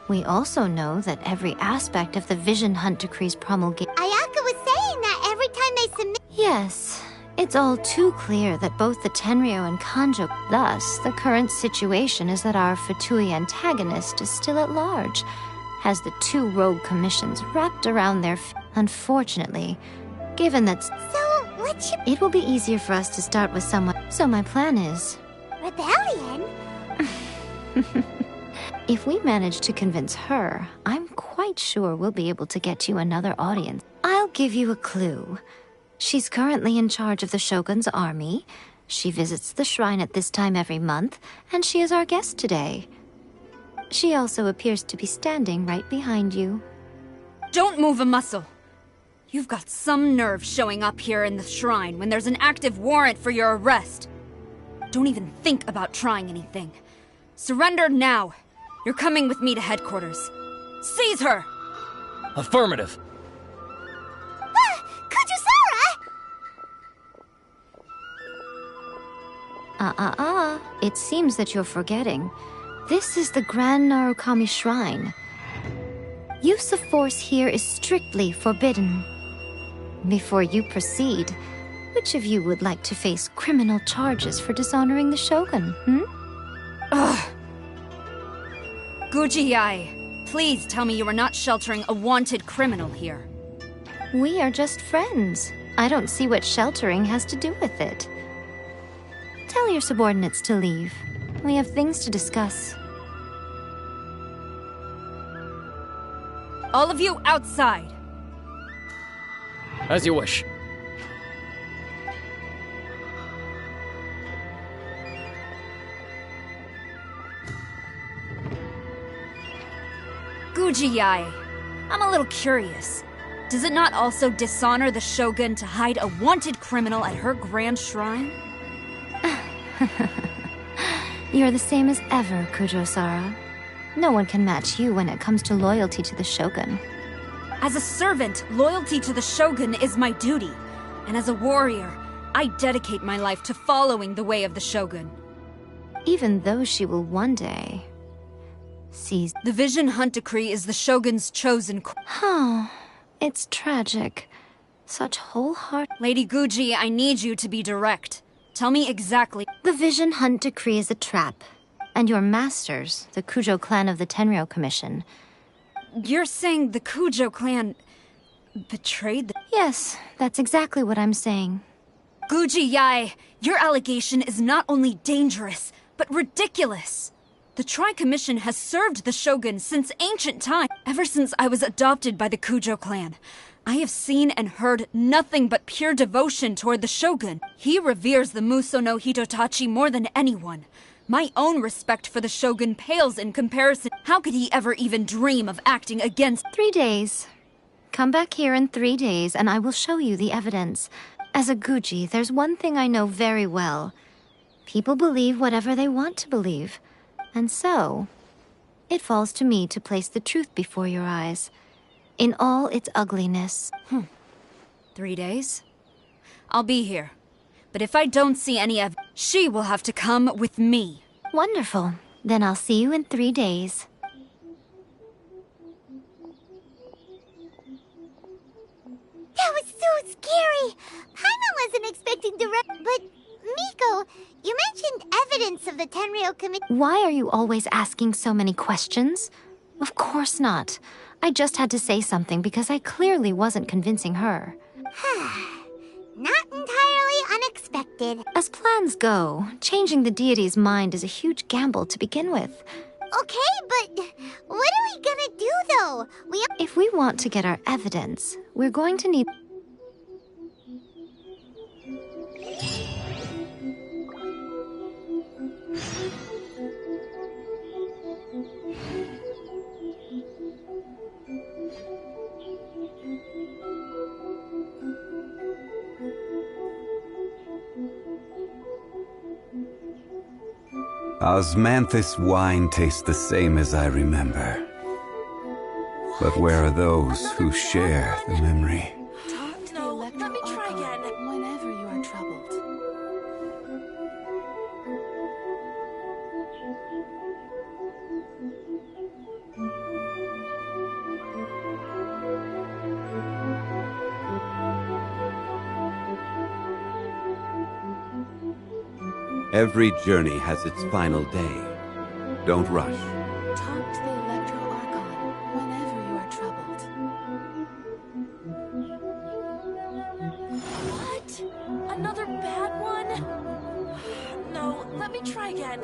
We also know that every aspect of the Vision Hunt Decree's promulgation. Ayaka was saying that every time they submit. Yes, it's all too clear that both the Tenryou and Kanjo. Thus, the current situation is that our Fatui antagonist is still at large, has the two rogue commissions wrapped around their unfortunately, given that. So, what should. It will be easier for us to start with someone. So my plan is. Rebellion? If we manage to convince her, I'm quite sure we'll be able to get you another audience. I'll give you a clue. She's currently in charge of the Shogun's army. She visits the shrine at this time every month, and she is our guest today. She also appears to be standing right behind you. Don't move a muscle. You've got some nerve showing up here in the shrine when there's an active warrant for your arrest. Don't even think about trying anything. Surrender now. You're coming with me to headquarters. Seize her! Affirmative. Kujusara! It seems that you're forgetting. This is the Grand Narukami Shrine. Use of force here is strictly forbidden. Before you proceed, which of you would like to face criminal charges for dishonoring the Shogun, Ugh. Guji-ai, please tell me you are not sheltering a wanted criminal here. We are just friends. I don't see what sheltering has to do with it. Tell your subordinates to leave. We have things to discuss. All of you outside. As you wish. Guji-ai, I'm a little curious. Does it not also dishonor the Shogun to hide a wanted criminal at her grand shrine? You're the same as ever, Kujo-sara. No one can match you when it comes to loyalty to the Shogun. As a servant, loyalty to the Shogun is my duty. And as a warrior, I dedicate my life to following the way of the Shogun. Even though she will one day seize. The Vision Hunt Decree is the Shogun's chosen Oh, it's tragic. Such wholehearted. Lady Guji, I need you to be direct. Tell me exactly. The Vision Hunt Decree is a trap. And your masters, the Kujo clan of the Tenryou Commission. You're saying the Kujo clan betrayed the... Yes, that's exactly what I'm saying. Guji-ai, your allegation is not only dangerous, but ridiculous. The Tri-Commission has served the Shogun since ancient times. Ever since I was adopted by the Kujo clan, I have seen and heard nothing but pure devotion toward the Shogun. He reveres the Muso no Hitotachi more than anyone. My own respect for the Shogun pales in comparison. How could he ever even dream of acting against... 3 days. Come back here in 3 days and I will show you the evidence. As a Guji, there's one thing I know very well. People believe whatever they want to believe. And so, it falls to me to place the truth before your eyes, in all its ugliness. 3 days? I'll be here. But if I don't see any evidence, she will have to come with me. Wonderful. Then I'll see you in 3 days. That was so scary! Paimon wasn't expecting but... Miko, you mentioned evidence of the Tenryou Commission. Why are you always asking so many questions? Of course not. I just had to say something because I clearly wasn't convincing her. Not entirely unexpected. As plans go, changing the deity's mind is a huge gamble to begin with. Okay, but what are we gonna do, though? If we want to get our evidence, we're going to need... Osmanthus wine tastes the same as I remember. But where are those who share the memory? No, let me try again. Whenever you are troubled. Every journey has its final day. Don't rush. Talk to the Electro Archon whenever you are troubled. What? Another bad one? No, let me try again.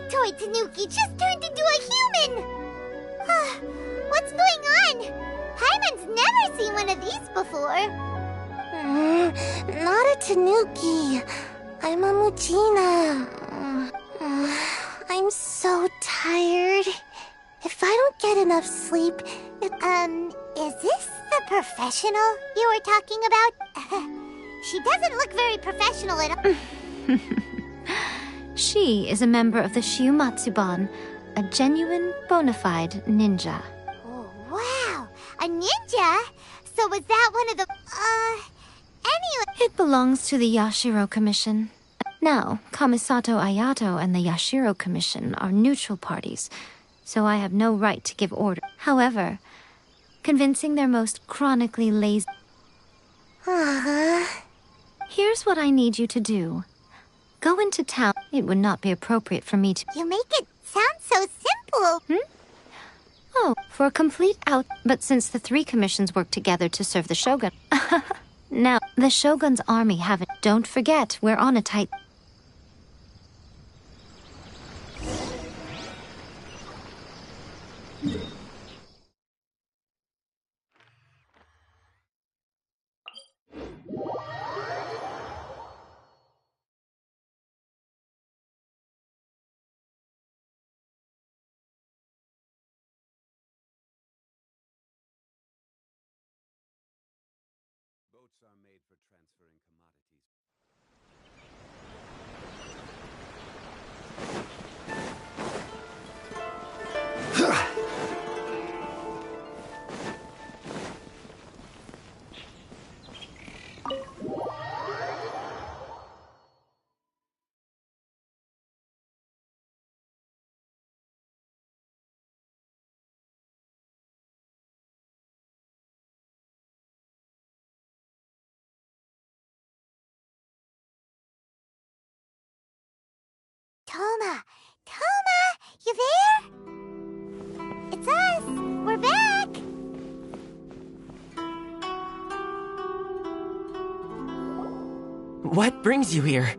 Toy Tanuki just turned into a human! What's going on? Paimon's never seen one of these before. Not a Tanuki. I'm a Mujina. I'm so tired. If I don't get enough sleep, is this the professional you were talking about? She doesn't look very professional at all. She is a member of the Shiumatsuban, a genuine, bona fide ninja. Oh, wow! A ninja? So was that one of the... Anyway... It belongs to the Yashiro Commission. Now, Kamisato Ayato and the Yashiro Commission are neutral parties, so I have no right to give order. However, convincing their most chronically lazy... Here's what I need you to do. Go into town. It would not be appropriate for me to... You make it sound so simple. Oh, for a complete out... But since the three commissions work together to serve the Shogun... Now, the Shogun's army haven't... Don't forget, we're on a tight... Boats are made for transferring commodities. Toma! You there? It's us! We're back! What brings you here?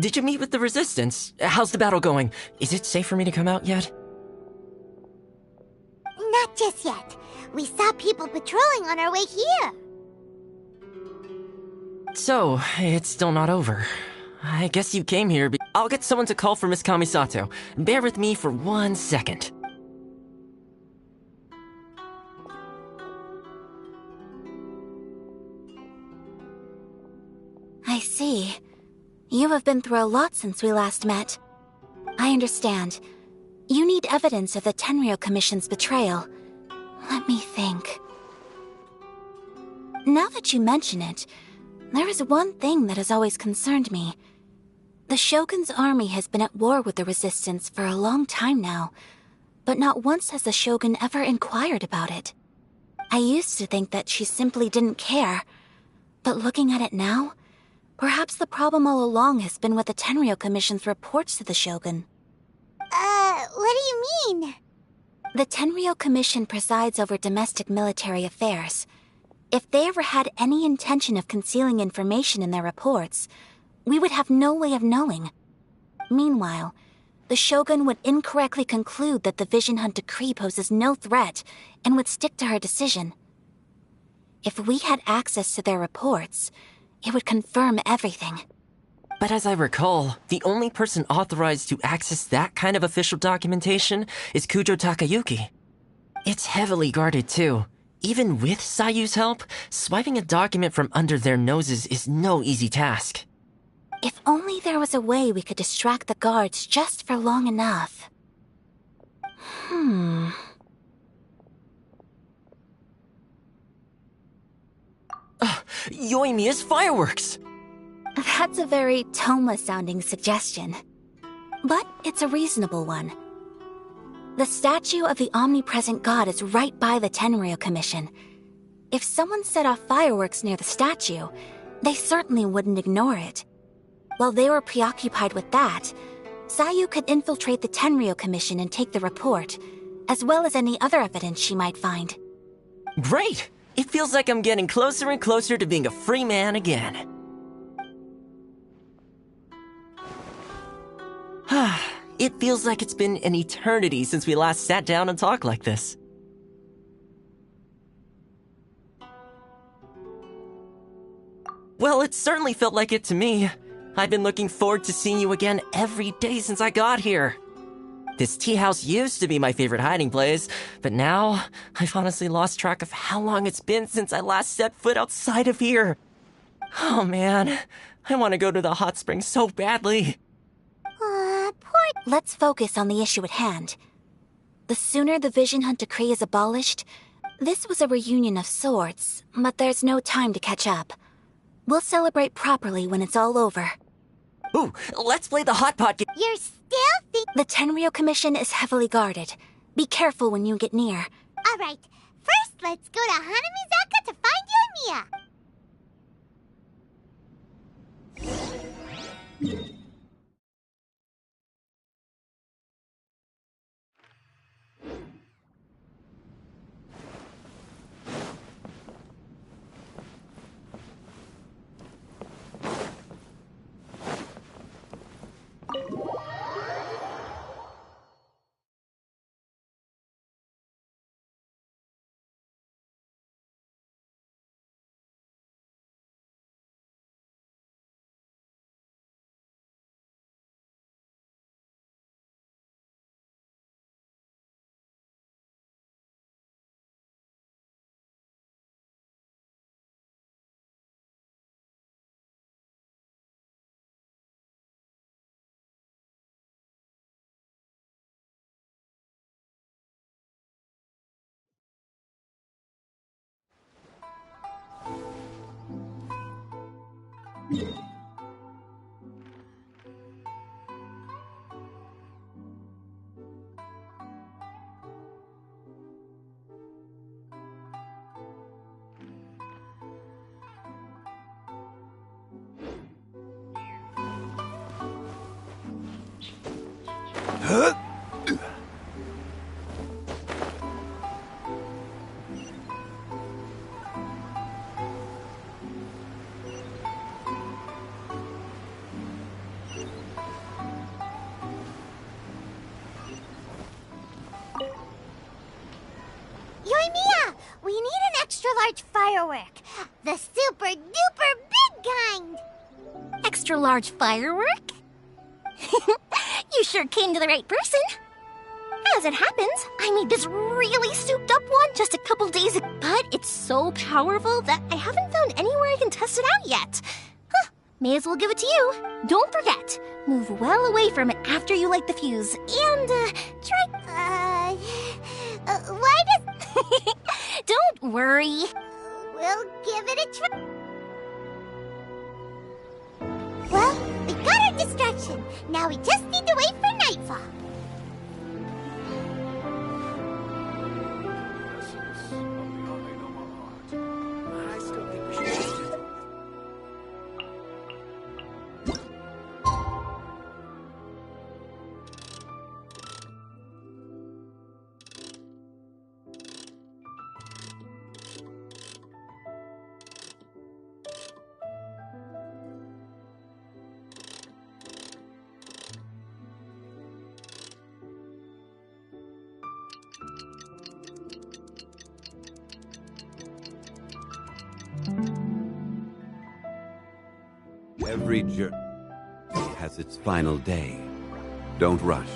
Did you meet with the Resistance? How's the battle going? Is it safe for me to come out yet? Not just yet. We saw people patrolling on our way here. So, it's still not over. I guess you came here. I'll get someone to call for Miss Kamisato. Bear with me for 1 second. I see. You have been through a lot since we last met. I understand. You need evidence of the Tenryou Commission's betrayal. Let me think. Now that you mention it, there is one thing that has always concerned me. The Shogun's army has been at war with the Resistance for a long time now, but not once has the Shogun ever inquired about it. I used to think that she simply didn't care. But looking at it now, perhaps the problem all along has been with the Tenryou Commission's reports to the Shogun. What do you mean? The Tenryou Commission presides over domestic military affairs. If they ever had any intention of concealing information in their reports, we would have no way of knowing. Meanwhile, the Shogun would incorrectly conclude that the Vision Hunt decree poses no threat and would stick to her decision. If we had access to their reports, it would confirm everything. But as I recall, the only person authorized to access that kind of official documentation is Kujo Takayuki. It's heavily guarded too. Even with Sayu's help, swiping a document from under their noses is no easy task. If only there was a way we could distract the guards just for long enough. Yoimiya's fireworks! That's a very Toma-sounding suggestion. But it's a reasonable one. The statue of the omnipresent god is right by the Tenryou Commission. If someone set off fireworks near the statue, they certainly wouldn't ignore it. While they were preoccupied with that, Sayu could infiltrate the Tenryou Commission and take the report, as well as any other evidence she might find. Great! It feels like I'm getting closer and closer to being a free man again. It feels like it's been an eternity since we last sat down and talked like this. Well, it certainly felt like it to me. I've been looking forward to seeing you again every day since I got here. This tea house used to be my favorite hiding place, but now I've honestly lost track of how long it's been since I last set foot outside of here. Oh man, I want to go to the hot springs so badly. Let's focus on the issue at hand. The sooner the Vision Hunt decree is abolished, this was a reunion of sorts, but there's no time to catch up. We'll celebrate properly when it's all over. Ooh, let's play the hot pot game. You're still The Tenryou Commission is heavily guarded. Be careful when you get near. Alright, first let's go to Hanamizaka to find Yoimiya. Yoimiya, we need an extra large firework. The super duper big kind. Extra large firework? You sure came to the right person. As it happens, I made this really souped up one just a couple days ago. But it's so powerful that I haven't found anywhere I can test it out yet. May as well give it to you. Don't forget, move well away from it after you light the fuse. And, try... Why does... Don't worry. We'll give it a try. Well, we got our distraction. Now we just need to wait for nightfall. Every journey has its final day. Don't rush.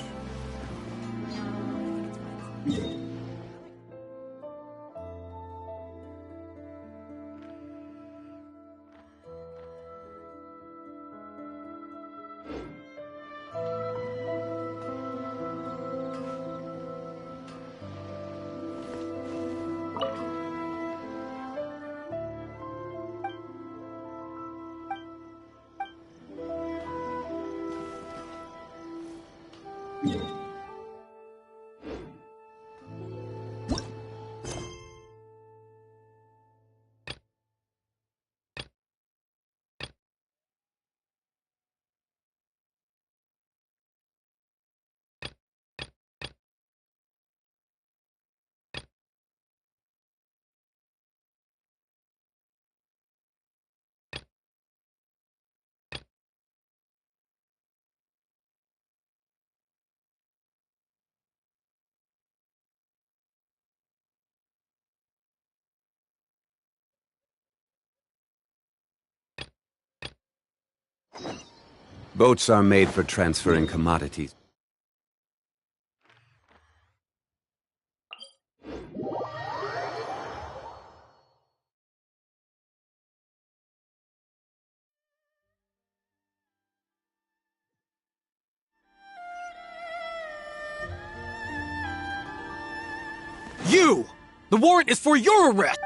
Boats are made for transferring commodities. You! The warrant is for your arrest!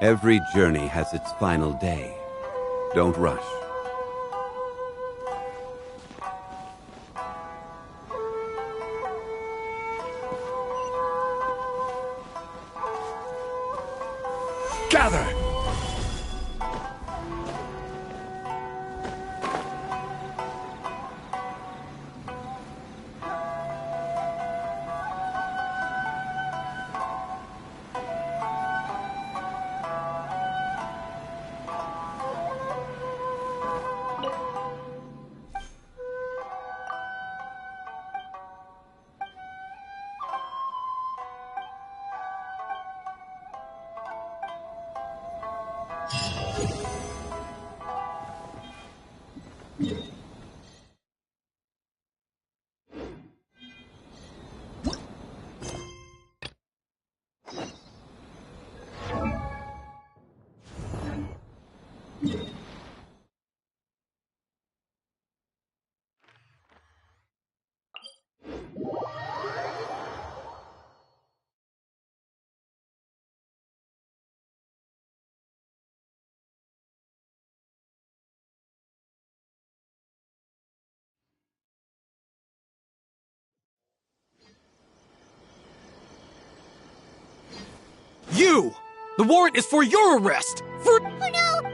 Every journey has its final day. Don't rush. Gather! You! The warrant is for your arrest! For— Oh no!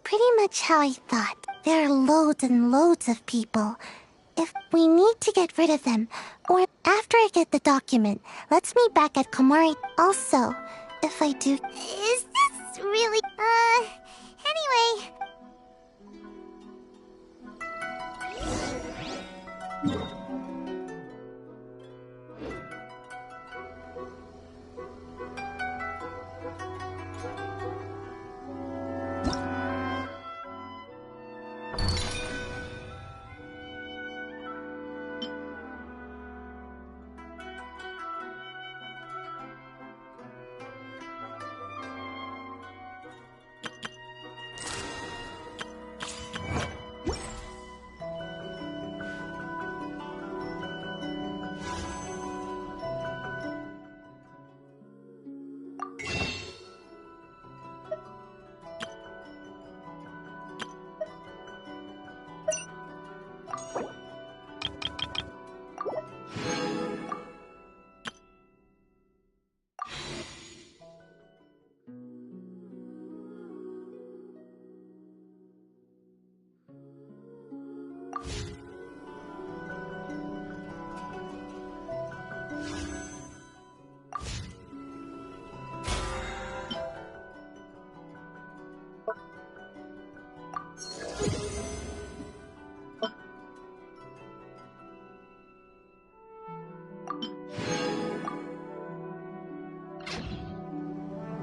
Pretty much how I thought. There are loads and loads of people. If we need to get rid of them, or after I get the document, let's meet back at Komari. Also, if I do... Is this really... Anyway...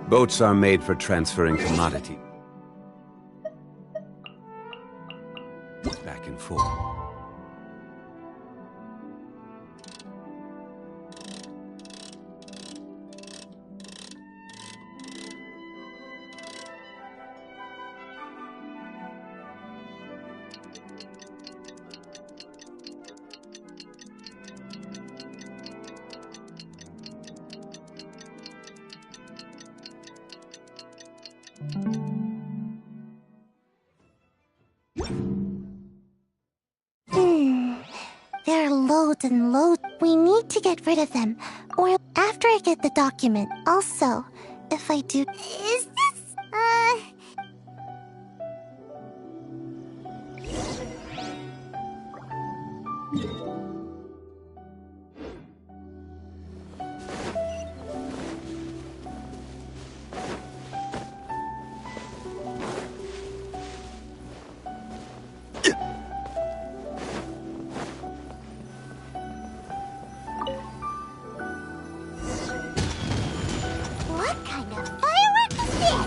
Boats are made for transferring commodity. Back and forth. There are loads and loads. We need to get rid of them, or after I get the document. Also, if I do... Is this... What kind of firework is this?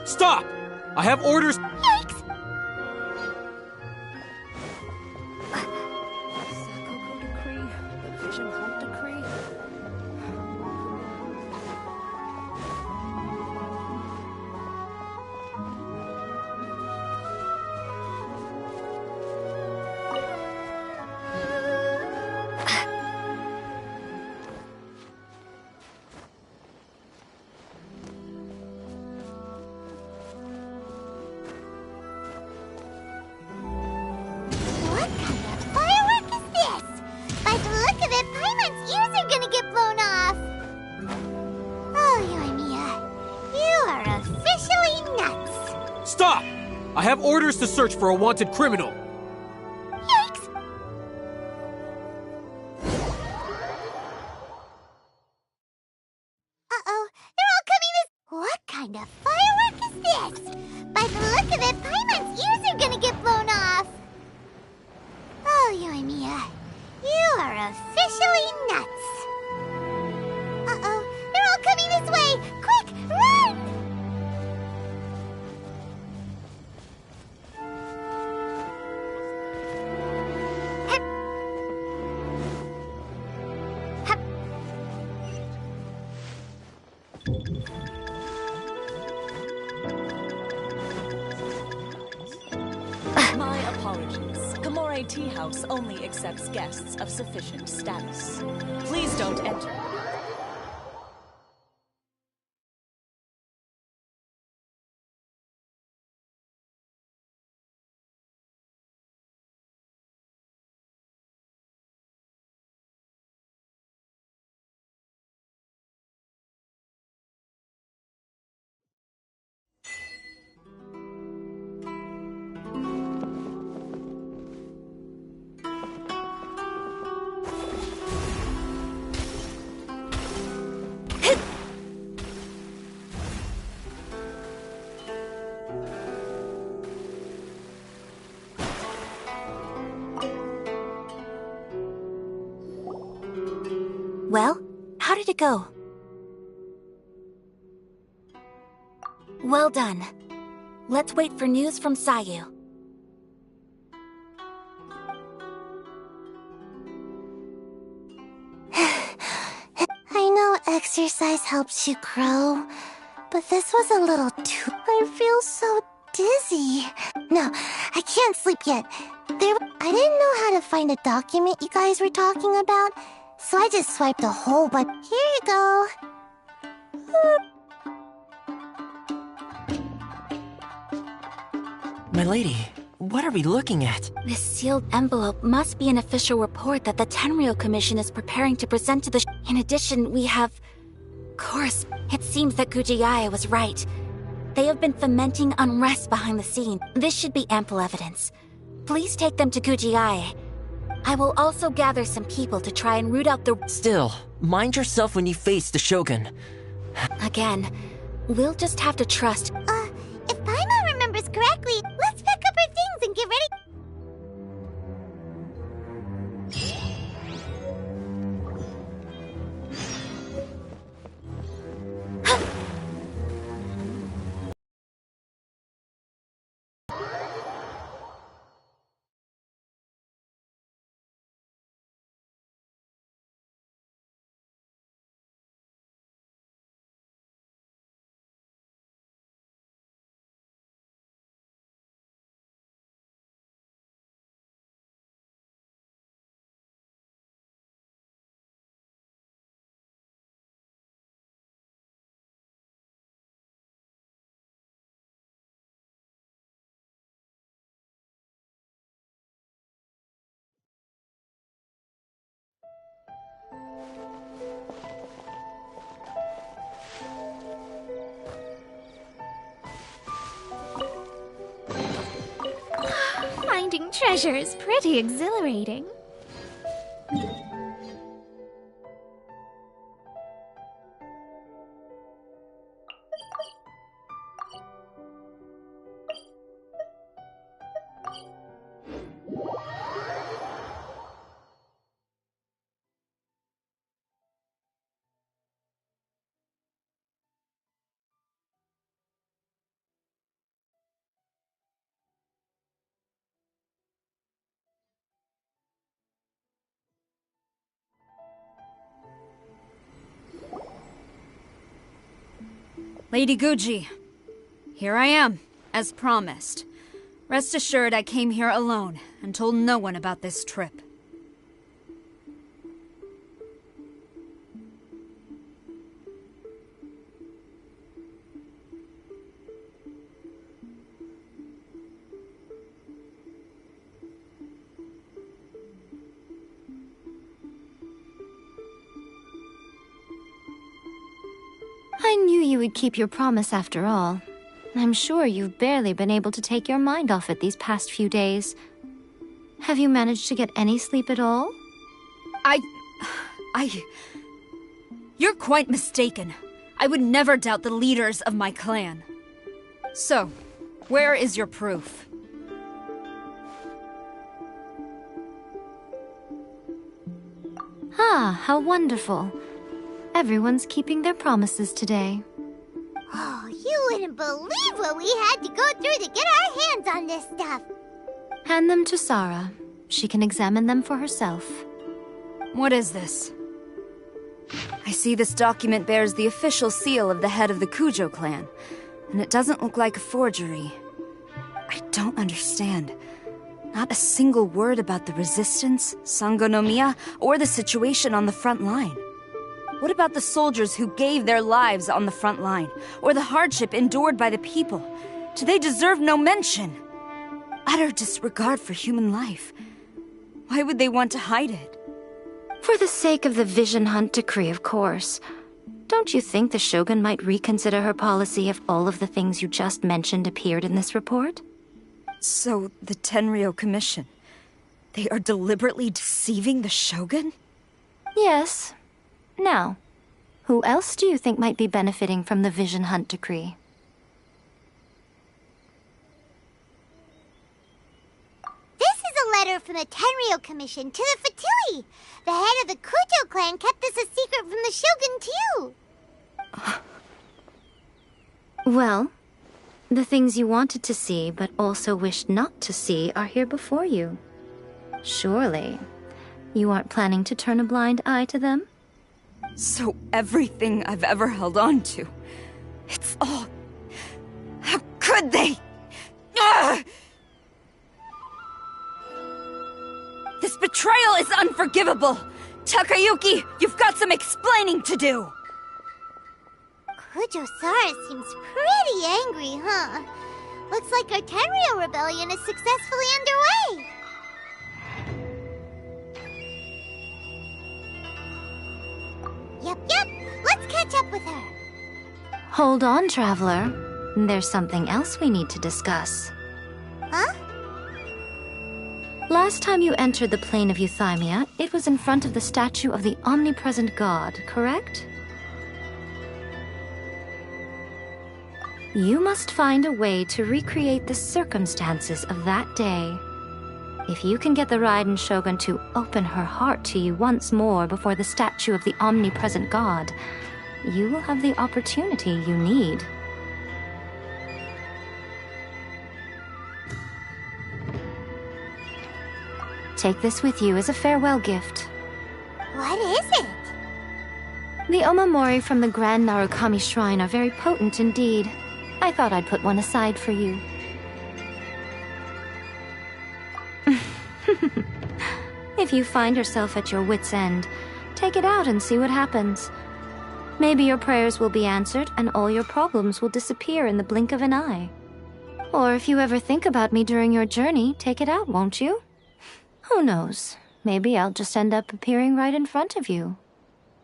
Stop! I have orders. Yikes! Sakoko decree, the Vision Hunt decree. What kind of firework is this? By the look of it, Paimon's ears are gonna get blown off. Oh, Yoimiya, you are officially nuts. Stop! I have orders to search for a wanted criminal. Yikes! Uh-oh, they're all coming this— What kind of firework is this? By the look of it, Paimon's ears are gonna get blown off. Oh, Yoimiya, you are officially nuts. Uh-oh, they're all coming this way! Quick, run! Hup. Hup. My apologies. Kamore Tea House only accepts guests of sufficient status. Please don't enter. Well, how did it go? Well done. Let's wait for news from Sayu. I know exercise helps you grow, but this was a little too... I feel so dizzy. No, I can't sleep yet. I didn't know how to find a document you guys were talking about, so I just swiped a whole bunch. Here you go. My lady, what are we looking at? This sealed envelope must be an official report that the Tenryou Commission is preparing to present to the In addition, we have... Course, it seems that Gujiae was right. They have been fomenting unrest behind the scene. This should be ample evidence. Please take them to Gujiae. I will also gather some people to try and root out the... Still, mind yourself when you face the Shogun. Again, we'll just have to trust... If Paimon remembers correctly, let's pack up our things and get ready. Finding treasure is pretty exhilarating. Lady Guji, here I am, as promised. Rest assured I came here alone and told no one about this trip. I knew you would keep your promise after all. I'm sure you've barely been able to take your mind off it these past few days. Have you managed to get any sleep at all? You're quite mistaken. I would never doubt the leaders of my clan. So, where is your proof? Ah, how wonderful. Everyone's keeping their promises today. Oh, you wouldn't believe what we had to go through to get our hands on this stuff. Hand them to Sarah. She can examine them for herself. What is this? I see this document bears the official seal of the head of the Kujo clan, and it doesn't look like a forgery. I don't understand. Not a single word about the resistance, Sangonomiya, or the situation on the front line. What about the soldiers who gave their lives on the front line, or the hardship endured by the people? Do they deserve no mention? Utter disregard for human life. Why would they want to hide it? For the sake of the Vision Hunt decree, of course. Don't you think the Shogun might reconsider her policy if all of the things you just mentioned appeared in this report? So, the Tenryou Commission, they are deliberately deceiving the Shogun? Yes. Now, who else do you think might be benefiting from the Vision Hunt decree? This is a letter from the Tenryo Commission to the Fatui. The head of the Kujo clan kept this a secret from the Shogun, too. Well, the things you wanted to see but also wished not to see are here before you. Surely, you aren't planning to turn a blind eye to them? So everything I've ever held on to, it's all... How could they? Ugh! This betrayal is unforgivable! Takayuki, you've got some explaining to do! Kujo-Sara seems pretty angry, huh? Looks like our Tenryo rebellion is successfully underway. Yep. Let's catch up with her. Hold on, Traveler. There's something else we need to discuss. Huh? Last time you entered the plane of Euthymia, it was in front of the statue of the omnipresent god, correct? You must find a way to recreate the circumstances of that day. If you can get the Raiden Shogun to open her heart to you once more before the statue of the omnipresent god, you will have the opportunity you need. Take this with you as a farewell gift. What is it? The omamori from the Grand Narukami Shrine are very potent indeed. I thought I'd put one aside for you. If you find yourself at your wit's end, take it out and see what happens. Maybe your prayers will be answered and all your problems will disappear in the blink of an eye. Or if you ever think about me during your journey, take it out, won't you? Who knows? Maybe I'll just end up appearing right in front of you.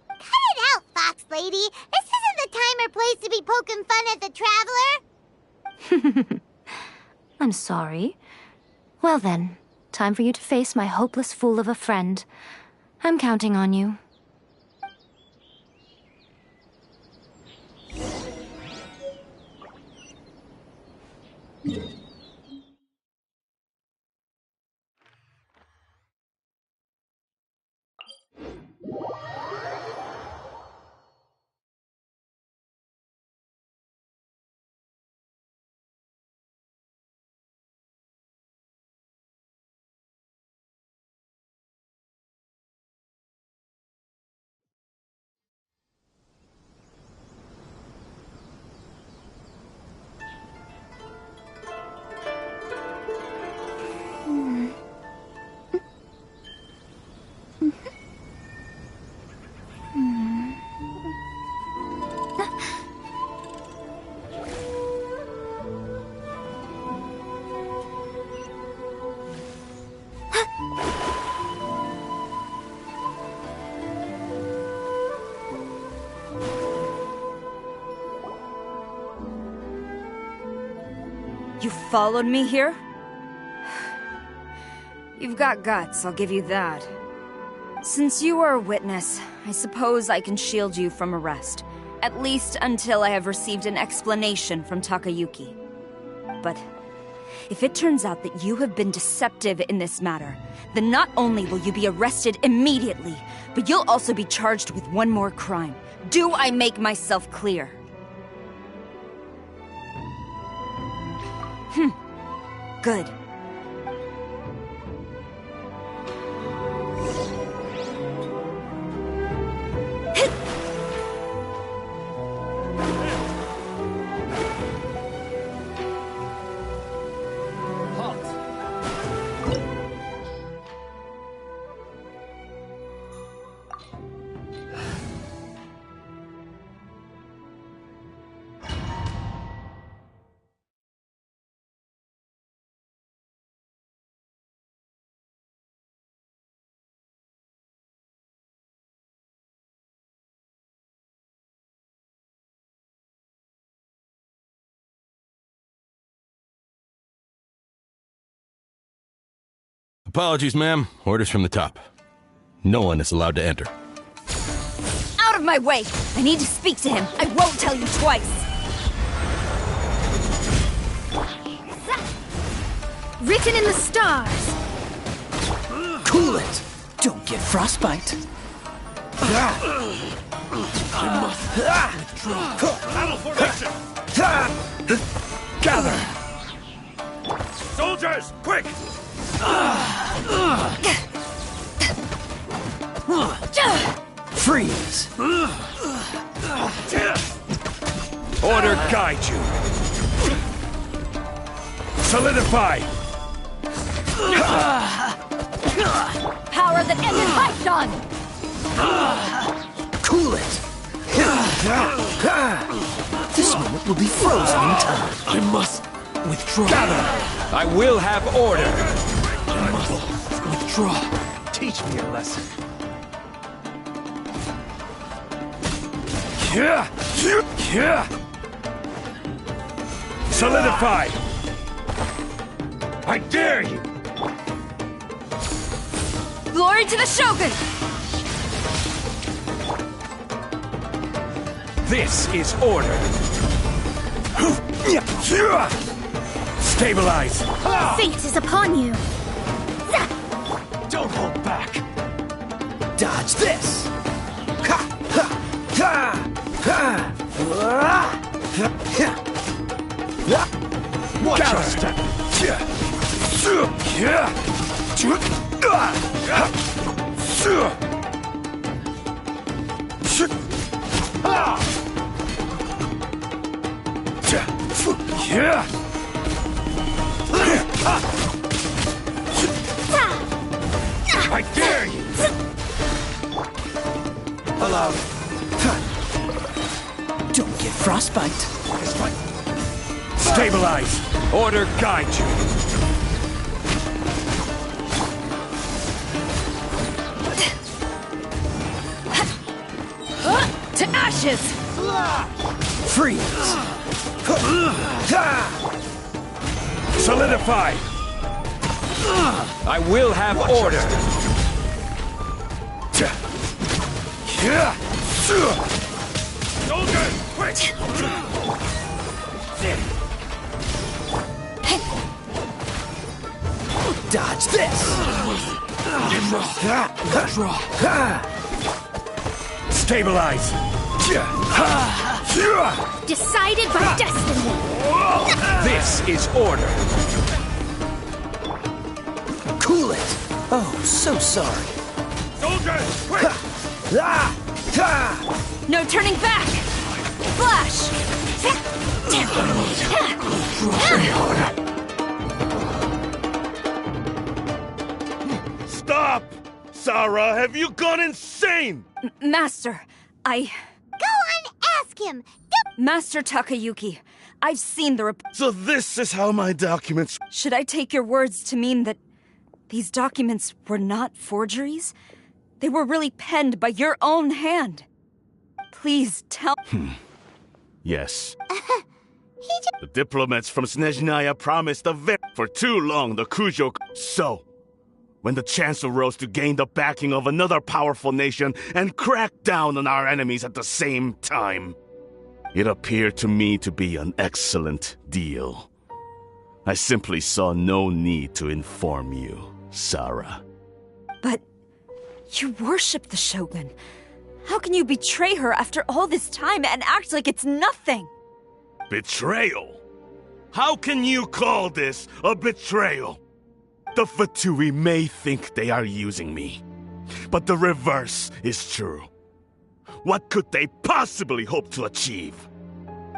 Cut it out, Fox Lady. This isn't the time or place to be poking fun at the Traveler. I'm sorry. Well then, time for you to face my hopeless fool of a friend. I'm counting on you. You followed me here? You've got guts, I'll give you that. Since you are a witness, I suppose I can shield you from arrest. At least until I have received an explanation from Takayuki. But if it turns out that you have been deceptive in this matter, then not only will you be arrested immediately, but you'll also be charged with one more crime. Do I make myself clear? Good. Apologies, ma'am. Orders from the top. No one is allowed to enter. Out of my way! I need to speak to him. I won't tell you twice. Written in the stars. Cool it! Don't get frostbite. Battle formation! Gather! Soldiers, quick! Freeze! Order guide you. Solidify! Power that ended Python! Cool it! This moment will be frozen in time. I must withdraw. Gather! I will have order! I must withdraw. Teach me a lesson. Solidify! I dare you! Glory to the Shogun! This is order! Stabilize! Fate is upon you. Don't hold back! Dodge this! Watch your step! I dare you! Allow. Don't get frostbite. Stabilize! Order guide you! To ashes! Freeze! Solidify! I will have order! Soldiers, quick! Dodge this! Stabilize! Decided by destiny. This is order! Cool it! Oh, so sorry. Soldiers, quick! No turning back! Flash! Stop! Sarah, have you gone insane? Master, Go on, ask him! Master Takayuki, I've seen the So this is how my documents... Should I take your words to mean that these documents were not forgeries? They were really penned by your own hand. Please tell... Yes. The diplomats from Snezhnaya promised for too long the Kujo... So, when the chance arose to gain the backing of another powerful nation and crack down on our enemies at the same time, it appeared to me to be an excellent deal. I simply saw no need to inform you, Sarah. But you worship the Shogun. How can you betray her after all this time and act like it's nothing? Betrayal? How can you call this a betrayal? The Fatui may think they are using me, but the reverse is true. What could they possibly hope to achieve?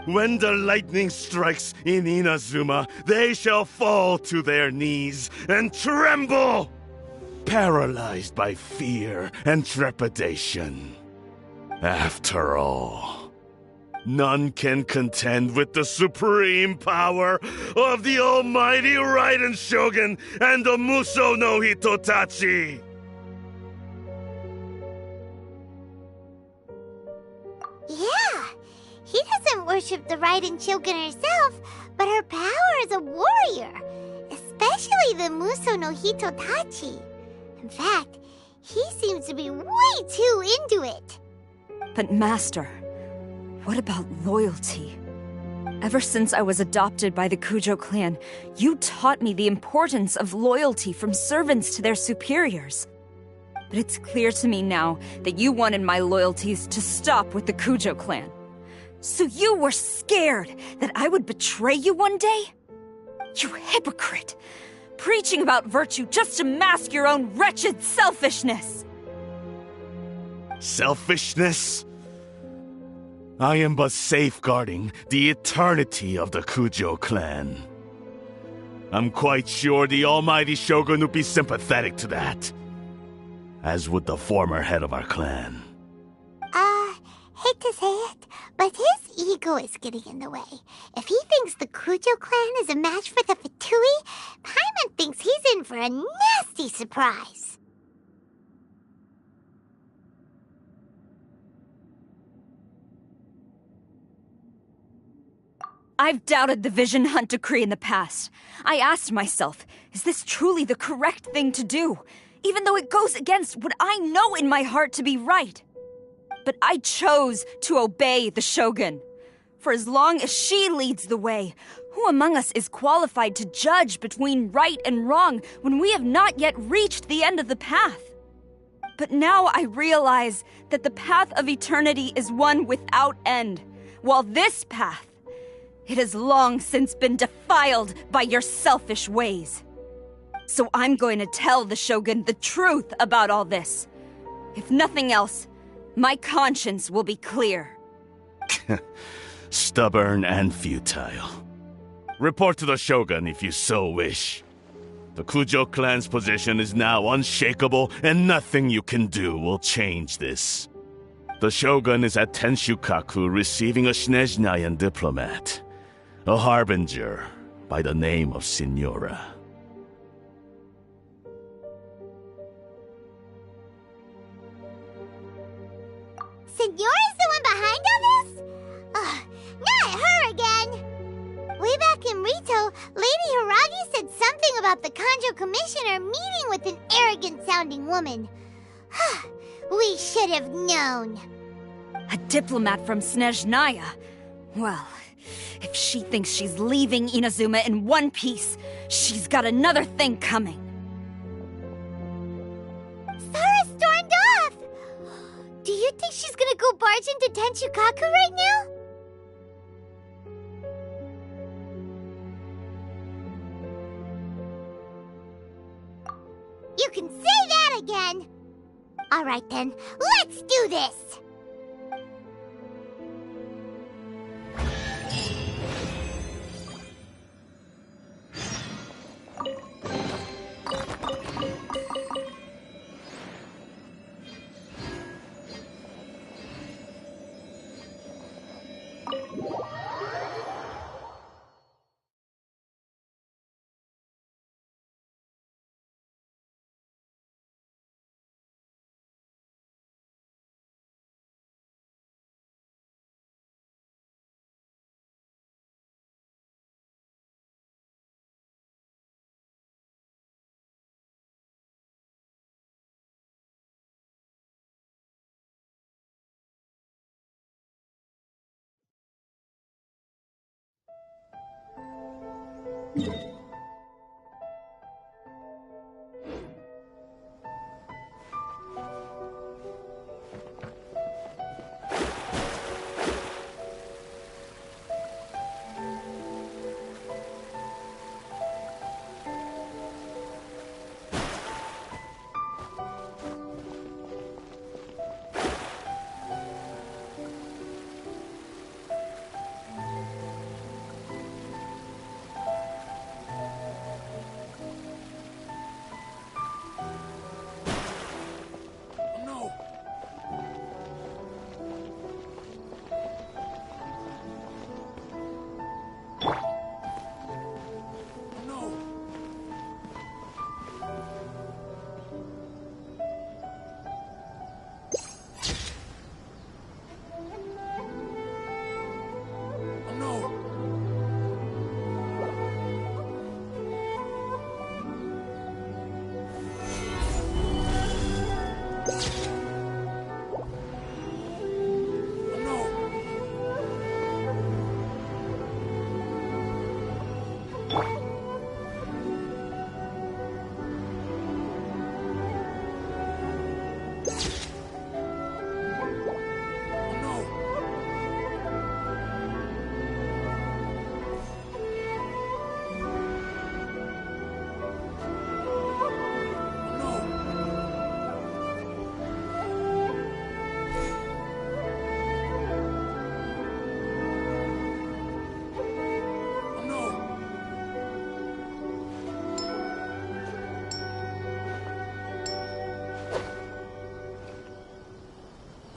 When the lightning strikes in Inazuma, they shall fall to their knees and tremble, paralyzed by fear and trepidation. After all, none can contend with the supreme power of the almighty Raiden Shogun and the Muso no Hitotachi! Yeah, he doesn't worship the Raiden Shogun herself, but her power as a warrior, especially the Muso no Hitotachi. In fact, he seems to be way too into it. But Master, what about loyalty? Ever since I was adopted by the Kujo clan, you taught me the importance of loyalty from servants to their superiors. But it's clear to me now that you wanted my loyalties to stop with the Kujo clan. So you were scared that I would betray you one day? You hypocrite! Preaching about virtue just to mask your own wretched selfishness! Selfishness? I am but safeguarding the eternity of the Kujo clan. I'm quite sure the almighty Shogun would be sympathetic to that. As would the former head of our clan. Hate to say it, but his ego is getting in the way. If he thinks the Kujo clan is a match for the Fatui, Paimon thinks he's in for a nasty surprise. I've doubted the Vision Hunt decree in the past. I asked myself, is this truly the correct thing to do? Even though it goes against what I know in my heart to be right. But I chose to obey the Shogun. For as long as she leads the way, who among us is qualified to judge between right and wrong when we have not yet reached the end of the path? But now I realize that the path of eternity is one without end, while this path, it has long since been defiled by your selfish ways. So I'm going to tell the Shogun the truth about all this. If nothing else, my conscience will be clear. Stubborn and futile. Report to the Shogun if you so wish. The Kujo clan's position is now unshakable, and nothing you can do will change this. The Shogun is at Tenshukaku receiving a Snezhnayan diplomat, a harbinger by the name of Signora. Signora's the one behind all this? Ugh, not her again! Way back in Rito, Lady Hiragi said something about the Kanjo Commissioner meeting with an arrogant-sounding woman. We should have known. A diplomat from Snezhnaya? Well, if she thinks she's leaving Inazuma in one piece, she's got another thing coming. Sara stormed off! Do you think she's gonna go barge into Tenshukaku right now? You can say that again! Alright then, let's do this!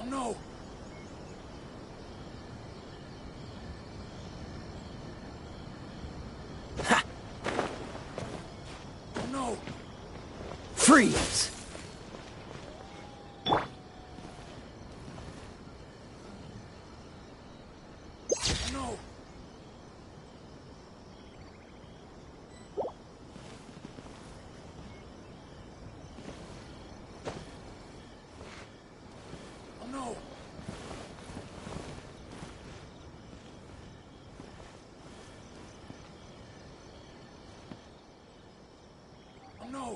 Oh no! Ha! Oh no! Freeze! Oh no! Oh no! Oh no! Oh no! Oh no! Oh no!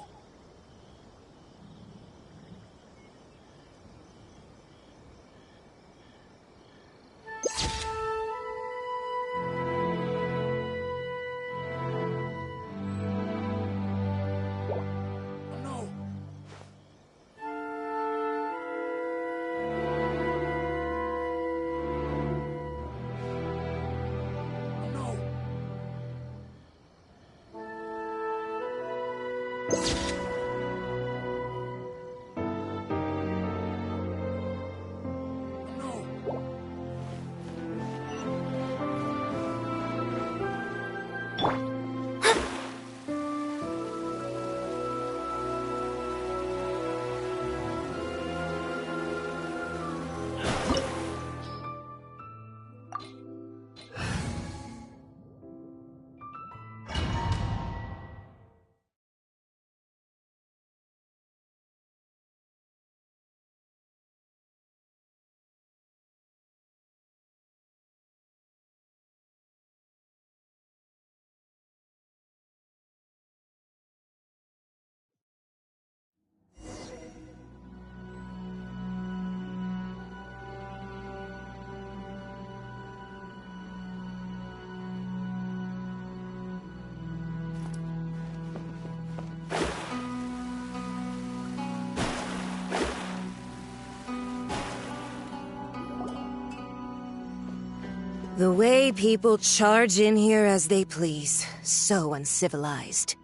The way people charge in here as they please. So uncivilized.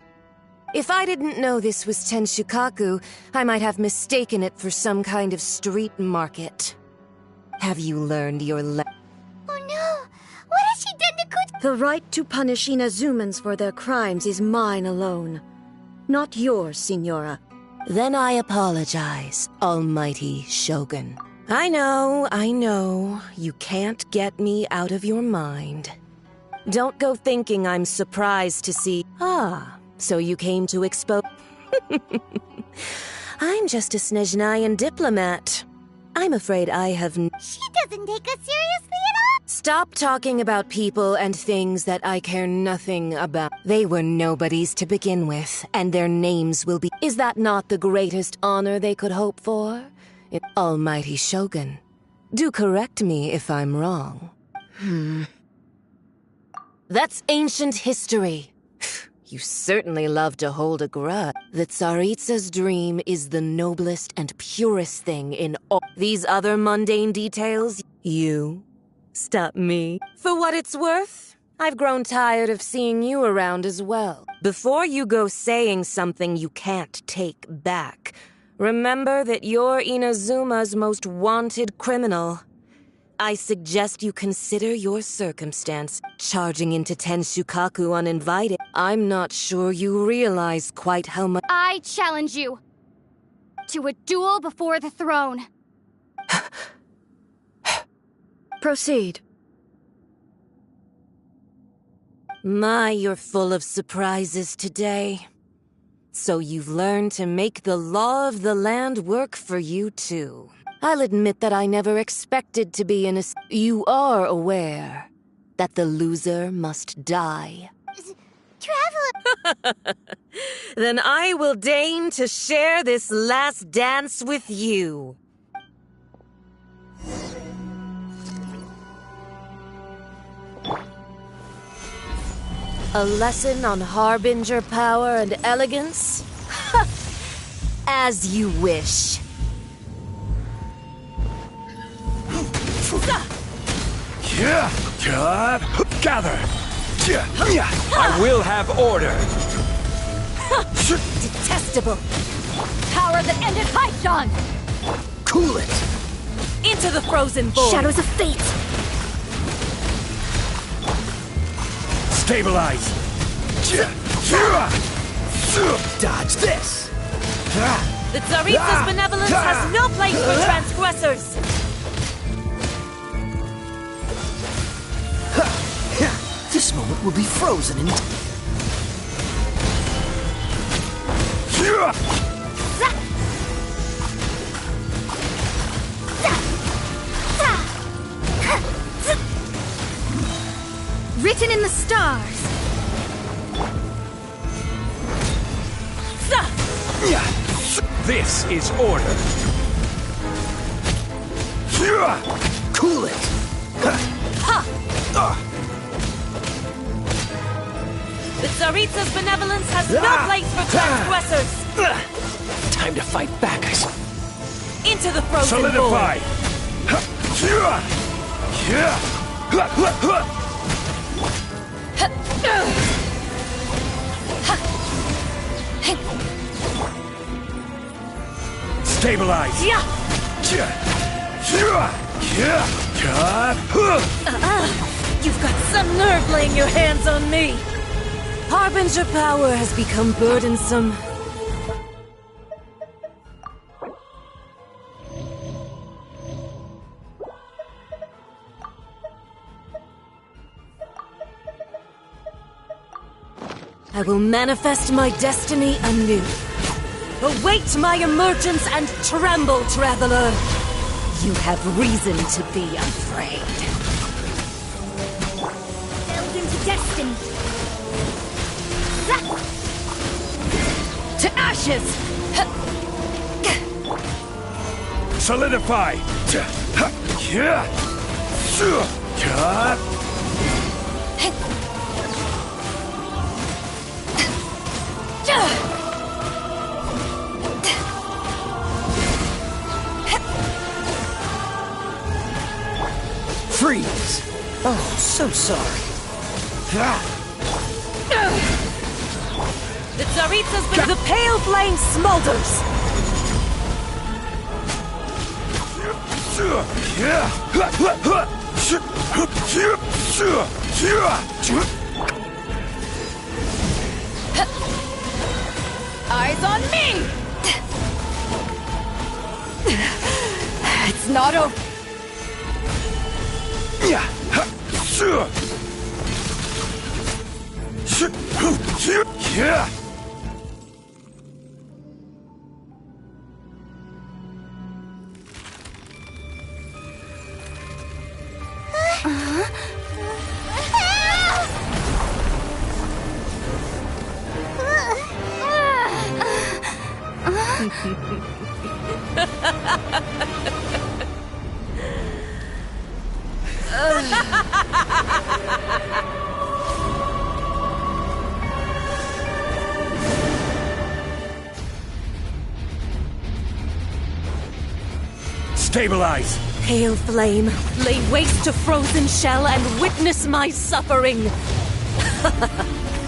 If I didn't know this was Tenshukaku, I might have mistaken it for some kind of street market. Have you learned your Oh no! What has she done to Kuj- The right to punish Inazumans for their crimes is mine alone. Not yours, Signora. Then I apologize, Almighty Shogun. I know, you can't get me out of your mind. Don't go thinking I'm surprised to see... so you came to expose... I'm just a Snezhnayan diplomat. I'm afraid I have... She doesn't take us seriously at all! Stop talking about people and things that I care nothing about. They were nobodies to begin with, and their names will be... Is that not the greatest honor they could hope for? Almighty Shogun, do correct me if I'm wrong. That's ancient history. You certainly love to hold a grudge. The Tsaritsa's dream is the noblest and purest thing in all. These other mundane details, you stop me. For what it's worth, I've grown tired of seeing you around as well. Before you go saying something you can't take back, remember that you're Inazuma's most wanted criminal. I suggest you consider your circumstance. Charging into Tenshukaku uninvited. I'm not sure you realize quite how much— I challenge you to a duel before the throne. Proceed. My, you're full of surprises today. So you've learned to make the law of the land work for you, too. I'll admit that I never expected to be in a... You are aware that the loser must die. Traveler! Then I will deign to share this last dance with you. A lesson on harbinger power and elegance? As you wish. Gather! I will have order! Detestable! Power that ended Haishan! Cool it! Into the frozen void! Shadows of fate! Stabilize! Dodge this! The Tsaritsa's benevolence has no place for transgressors! This moment will be frozen in Written in the stars! This is order. Cool it! The Tsaritsa's benevolence has no place for transgressors! Time to fight back, I suppose. Into the frozen Solidify! Stabilize! You've got some nerve laying your hands on me! Harbinger power has become burdensome. I will manifest my destiny anew. Await my emergence and tremble, traveler! You have reason to be afraid. Delve into destiny! To ashes! Solidify! Freeze! Oh, so sorry. The Tsaritsa's the pale flame smolders! Eyes on me! It's not over. Stabilize! Pale flame, lay waste to frozen shell and witness my suffering!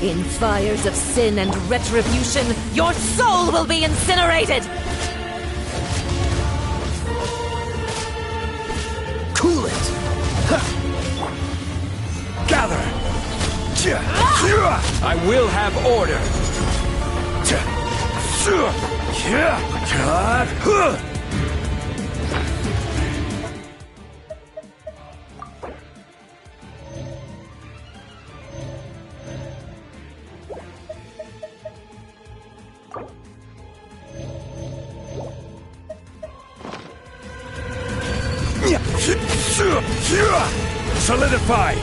In fires of sin and retribution, your soul will be incinerated! Cool it! Gather! I will have order. Solidify!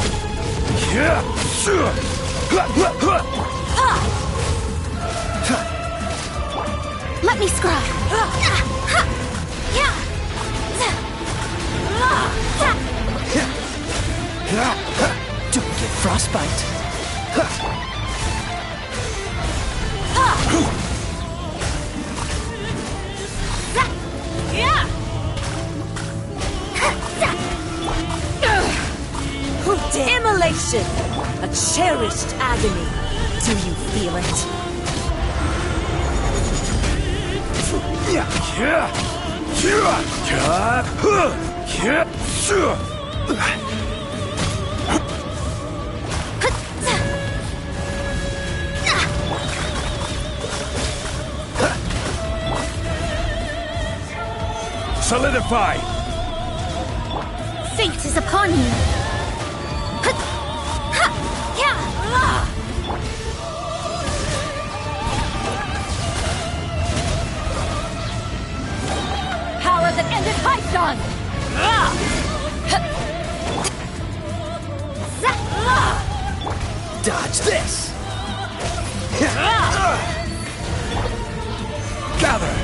Let me scry! Don't get frostbite. Immolation! A cherished agony. Do you feel it? Solidify! Fate is upon you! Power that ended Python! Dodge this! Gather!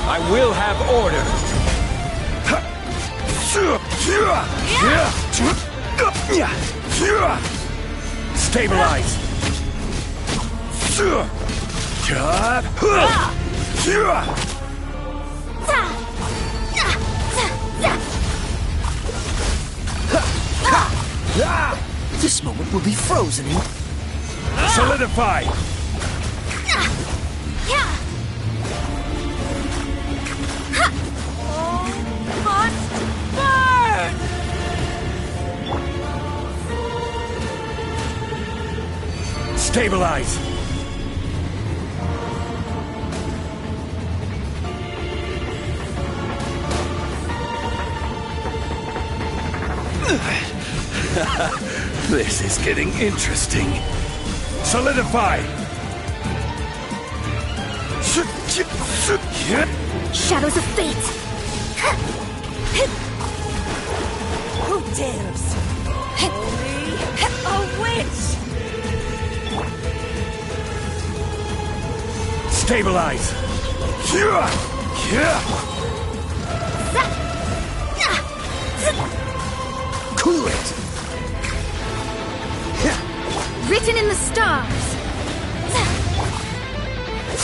I will have order. Stabilize! This moment will be frozen in... Solidify! Stabilize! This is getting interesting. Solidify! Shadows of fate! Who dares? Only a witch! Stabilize! Cool it! Written in the stars!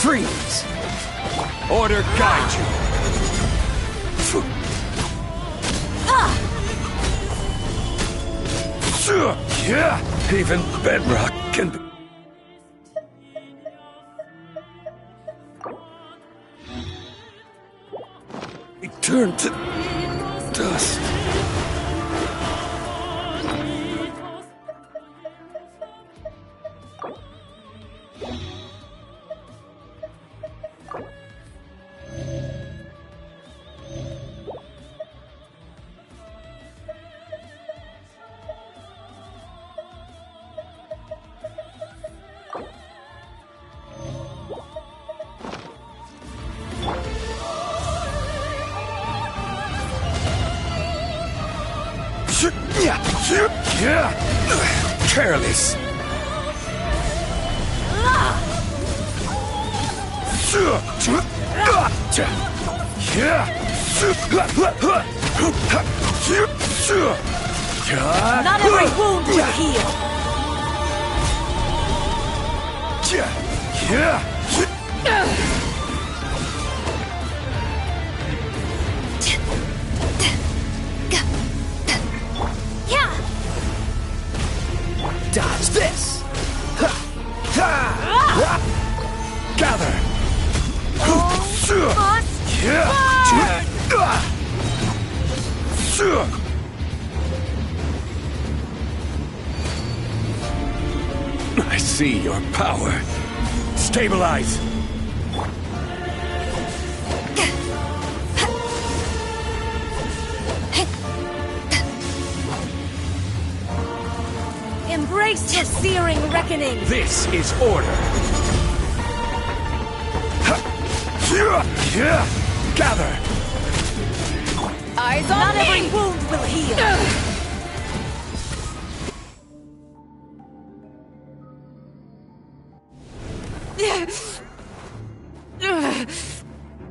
Freeze! Order guide you. Even bedrock can be... Turn to dust. Careless. Not every wound will heal. Dodge this! Gather! I see your power. Stabilize! Embrace your searing reckoning! This is order! Gather! Eyes on Not me! Every wound will heal!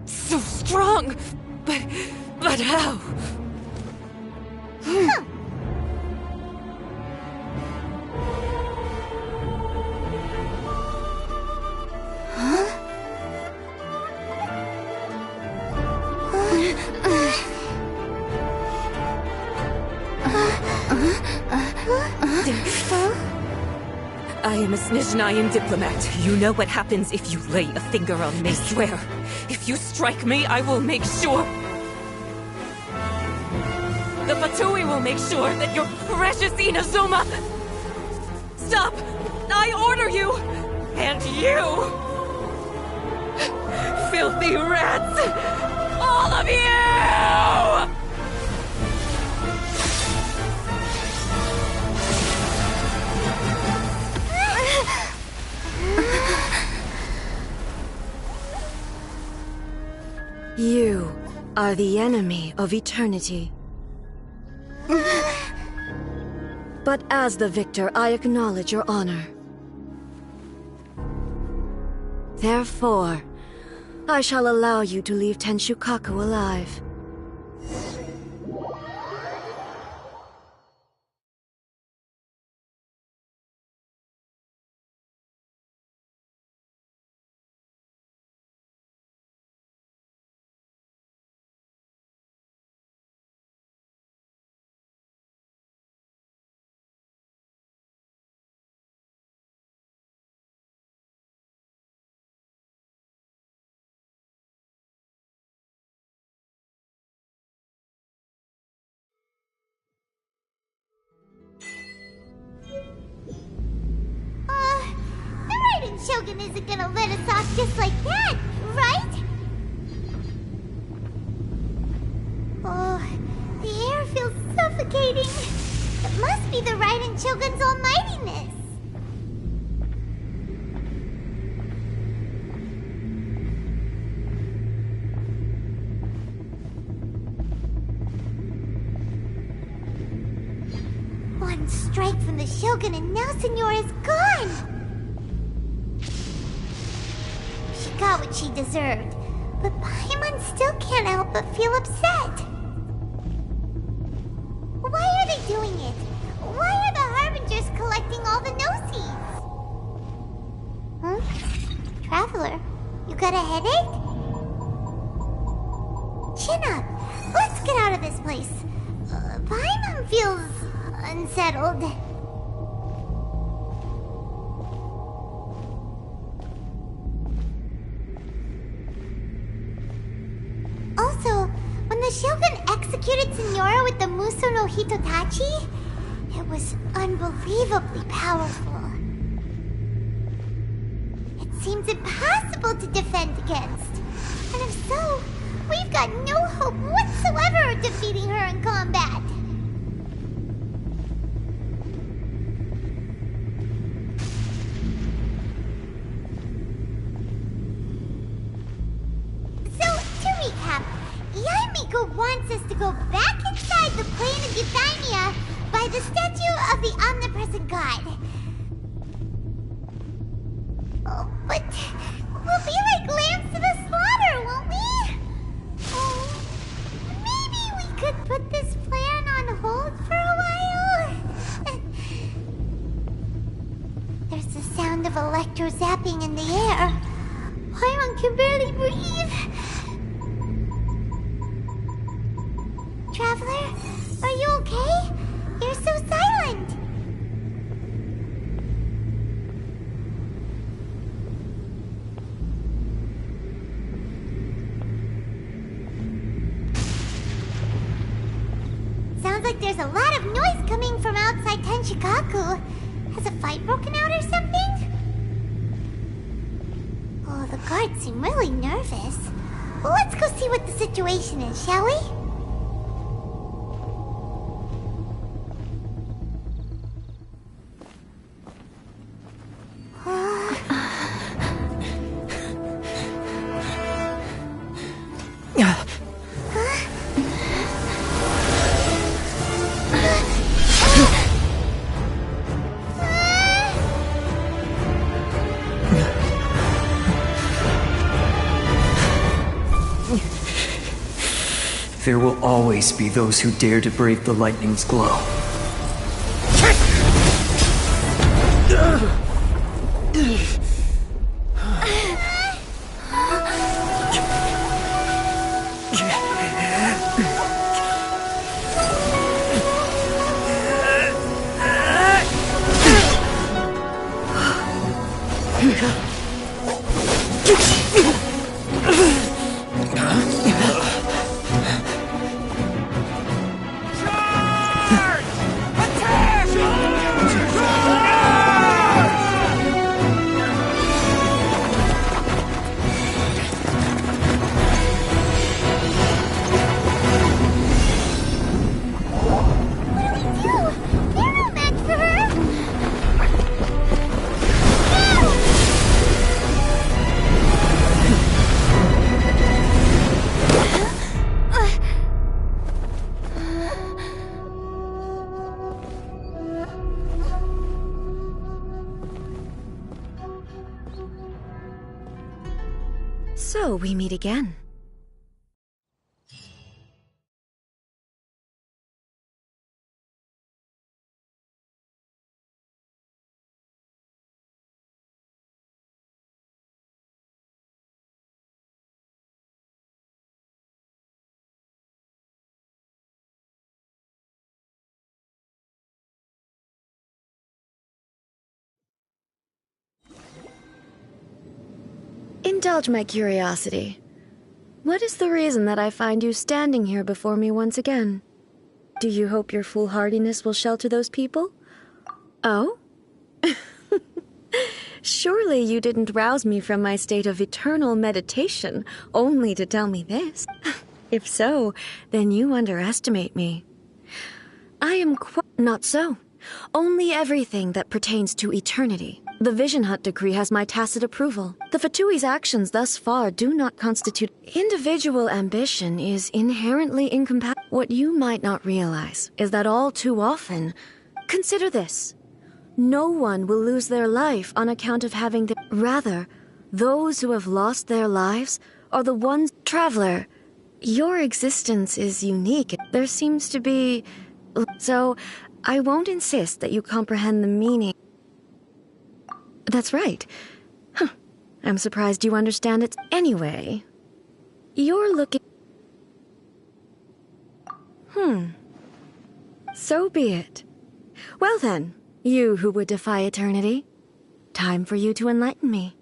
So strong! But how? I am a Snezhnayan diplomat. You know what happens if you lay a finger on me. I swear, if you strike me, I will make sure... The Fatui will make sure that your precious Inazuma... Stop! I order you! And you! Filthy rats! All of you! You are the enemy of eternity. But as the victor, I acknowledge your honor. Therefore, I shall allow you to leave Tenshukaku alive. Shogun isn't gonna let us off just like that, right? Oh, the air feels suffocating. It must be the Raiden Shogun's almightiness. One strike from the Shogun and now Senora is gone! Got what she deserved, but Paimon still can't help but feel upset. Why are they doing it? Why are the Harbingers collecting all the no-seeds? Huh? Traveler, you got a headache? Chin up. Let's get out of this place. Paimon feels unsettled. Also, when the Shogun executed Senora with the Muso no Hitotachi, it was unbelievably powerful. It seems impossible to defend against. And if so, we've got no hope whatsoever of defeating her in combat. Yaimiko wants us to go back inside the plane of Euthymia by the statue of the omnipresent god. Oh, but we'll be like lambs to the slaughter, won't we? Oh, maybe we could put this plan on hold for a while? There's the sound of electro-zapping in the air. Paimon can barely breathe. Traveler, are you okay? You're so silent. Sounds like there's a lot of noise coming from outside Tenshukaku. Has a fight broken out or something? Oh, the guards seem really nervous. Well, let's go see what the situation is, shall we? There will always be those who dare to brave the lightning's glow. So we meet again. Indulge my curiosity. What is the reason that I find you standing here before me once again? Do you hope your foolhardiness will shelter those people? Oh? Surely you didn't rouse me from my state of eternal meditation only to tell me this. If so, then you underestimate me. I am not so. Only everything that pertains to eternity. The Vision Hut decree has my tacit approval. The Fatui's actions thus far do not constitute... Individual ambition is inherently incompatible. What you might not realize is that all too often... Consider this. No one will lose their life on account of having the... Rather, those who have lost their lives are the ones... Traveler, your existence is unique. There seems to be... So, I won't insist that you comprehend the meaning. That's right. Huh. I'm surprised you understand it. Anyway, you're looking... So be it. Well then, you who would defy eternity, time for you to enlighten me.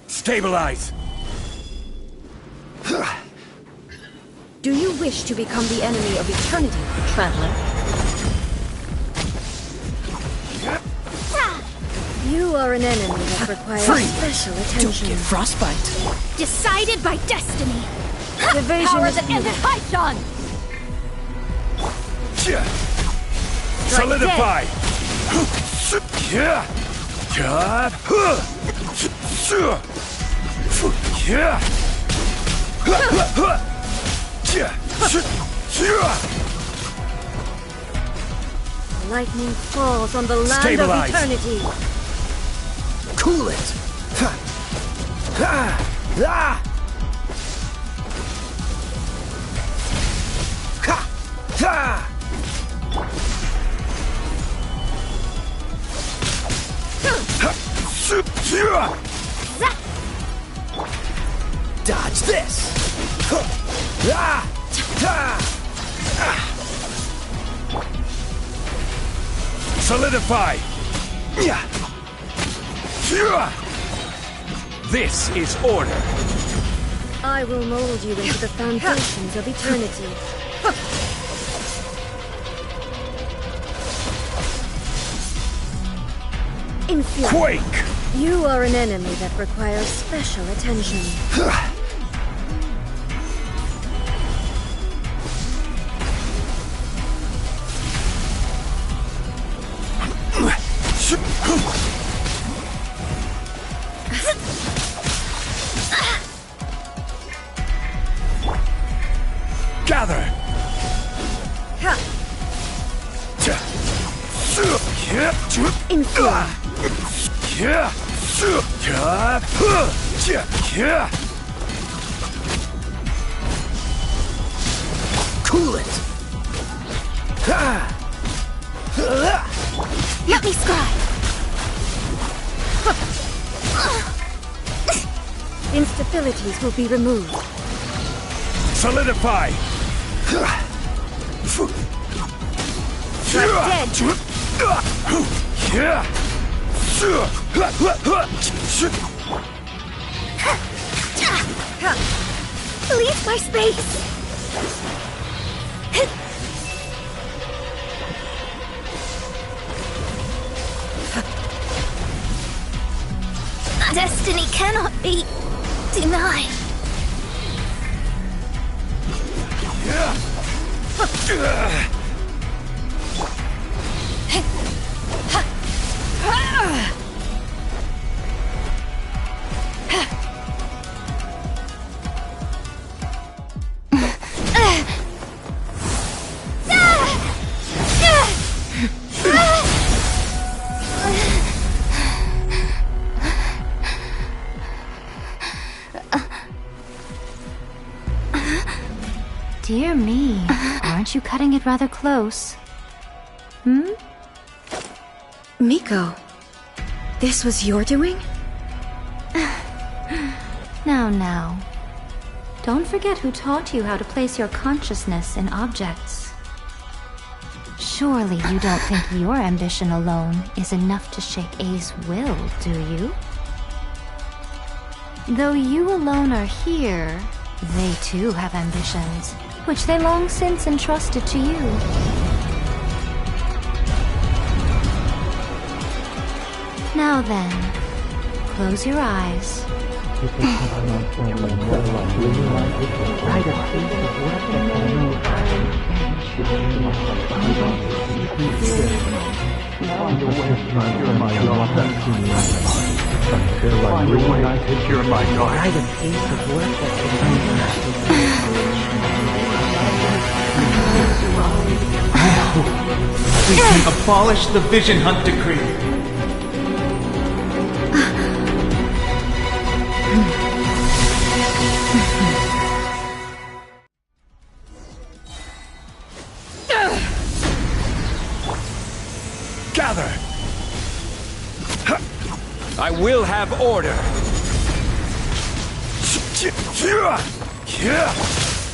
Stabilize! Do you wish to become the enemy of eternity, traveler? You are an enemy that requires special attention. Don't get frostbite. Decided by destiny. Evasion Power is that ended Haichan! Solidify! Lightning falls on the land Stabilize. of eternity. Cool it. Dodge this. Solidify! This is order. I will mold you into the foundations of eternity. Inferior. Quake! You are an enemy that requires special attention. Gather! Cool it. Let me scribe! Instabilities will be removed. Solidify! Leave my space! Destiny cannot be denied. Dear me, aren't you cutting it rather close? Miko, this was your doing? Now. Don't forget who taught you how to place your consciousness in objects. Surely you don't think your ambition alone is enough to shake A's will, do you? Though you alone are here, they too have ambitions, which they long since entrusted to you. Now then, close your eyes. We can abolish the Vision Hunt Decree. Gather! I will have order!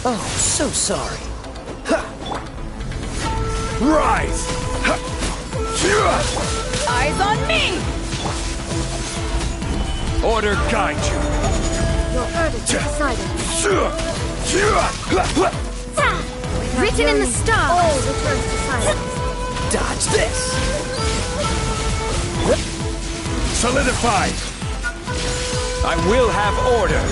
Oh, so sorry. Rise! Eyes on me! Order guide you! Your verdict is decided. Written in the stars! All returns to silence. Dodge this! Solidified! I will have order!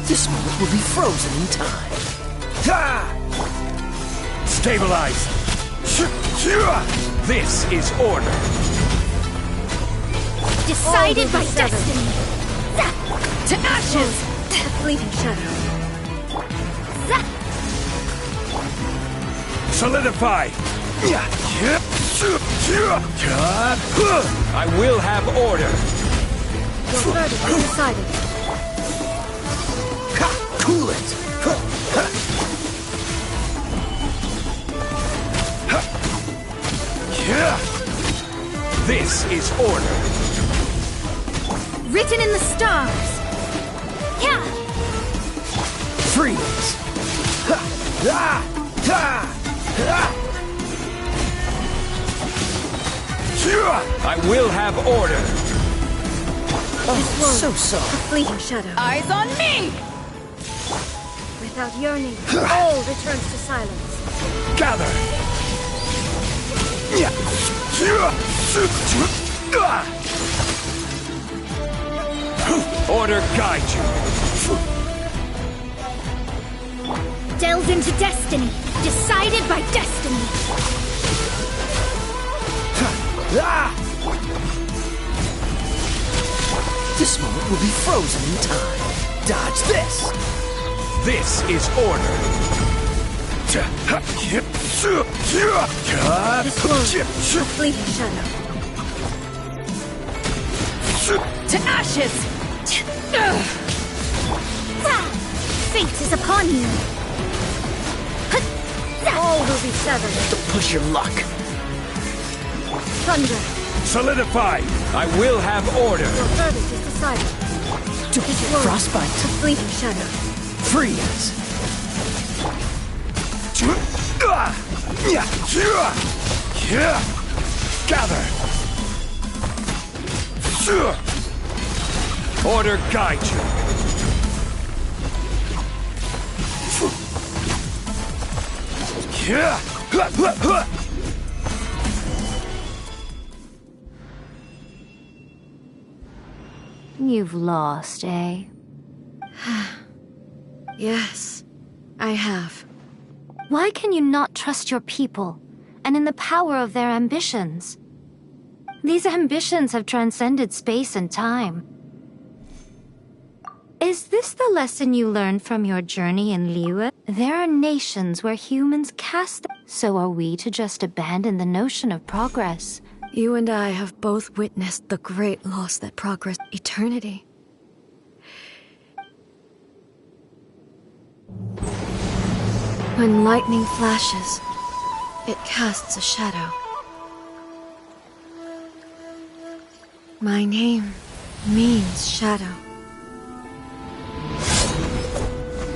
This moment will be frozen in time. Stabilize! This is order! Decided by destiny. To ashes! A fleeting shadow. Solidify! I will have order! Your verdict is decided. Cool it! This is order! Written in the stars! Yeah! Freeze! I will have order! Oh, so sorry. A fleeting shadow. Eyes on me! Without yearning, all returns to silence. Gather! Order guide you! Delve into destiny. Decided by destiny. This moment will be frozen in time. Dodge this! This is order! This one, a fleeting shadow. To ashes! Fate is upon you. All will be severed. Don't push your luck. Thunder. Solidify! I will have order! Your verdict is decided. Don't get frostbite. A fleeting shadow. Freeze! Gather! Order guide you! You've lost, eh? Yes, I have. Why can you not trust your people, and in the power of their ambitions? These ambitions have transcended space and time. Is this the lesson you learned from your journey in Liyue? There are nations where humans cast them. So are we to just abandon the notion of progress, You and I have both witnessed the great loss that progressed eternity. When lightning flashes, it casts a shadow. My name means shadow.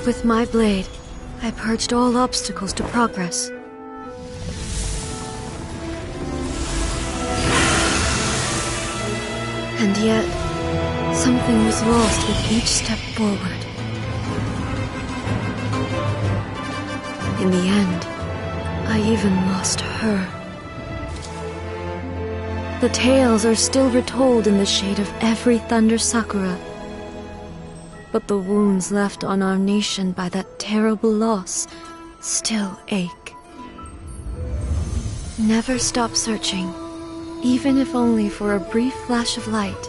With my blade, I purged all obstacles to progress. And yet, something was lost with each step forward. In the end, I even lost her. The tales are still retold in the shade of every Thunder Sakura. But the wounds left on our nation by that terrible loss still ache. Never stop searching, even if only for a brief flash of light.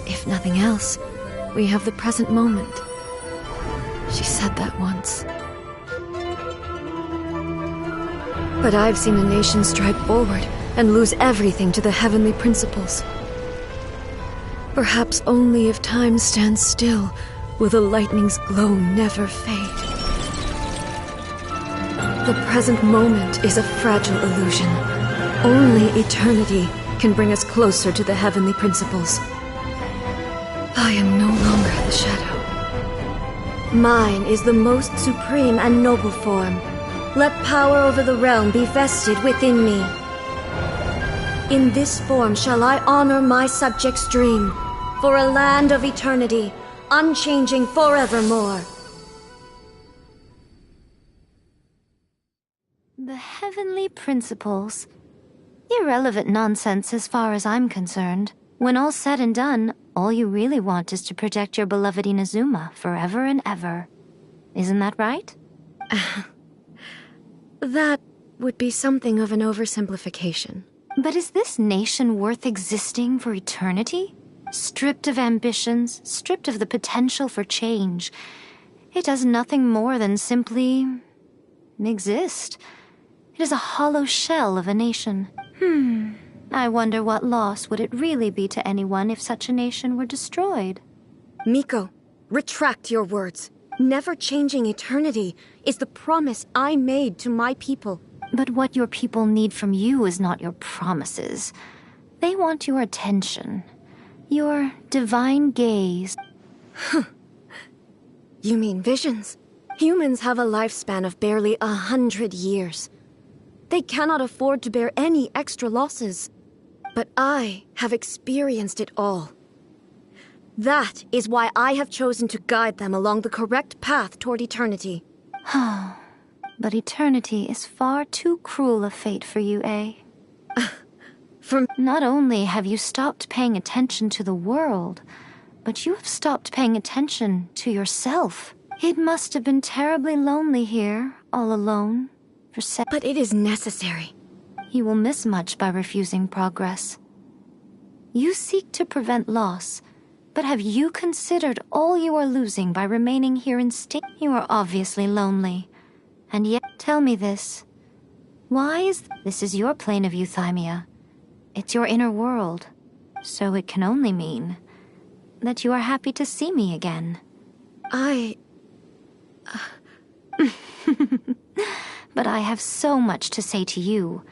If nothing else, we have the present moment. She said that once. But I've seen a nation stride forward and lose everything to the heavenly principles. Perhaps only if time stands still will the lightning's glow never fade. The present moment is a fragile illusion. Only eternity can bring us closer to the heavenly principles. I am no longer the shadow. Mine is the most supreme and noble form. Let power over the realm be vested within me. In this form shall I honor my subjects' dream, for a land of eternity, unchanging forevermore. The heavenly principles. Irrelevant nonsense as far as I'm concerned. When all's said and done, all you really want is to protect your beloved Inazuma forever and ever. Isn't that right? That would be something of an oversimplification. But is this nation worth existing for eternity? Stripped of ambitions, stripped of the potential for change. It does nothing more than simply exist. It is a hollow shell of a nation. I wonder what loss would it really be to anyone if such a nation were destroyed. Miko, retract your words. Never changing eternity is the promise I made to my people. But what your people need from you is not your promises. They want your attention. Your divine gaze. You mean visions? Humans have a lifespan of barely 100 years. They cannot afford to bear any extra losses. But I have experienced it all. That is why I have chosen to guide them along the correct path toward eternity. But eternity is far too cruel a fate for you, eh? Not only have you stopped paying attention to the world, but you have stopped paying attention to yourself. It must have been terribly lonely here, all alone. But it is necessary. You will miss much by refusing progress. You seek to prevent loss, but have you considered all you are losing by remaining here instead? You are obviously lonely. And yet, tell me this. Why is this is your plane of euthymia? It's your inner world. So it can only mean that you are happy to see me again. But I have so much to say to you.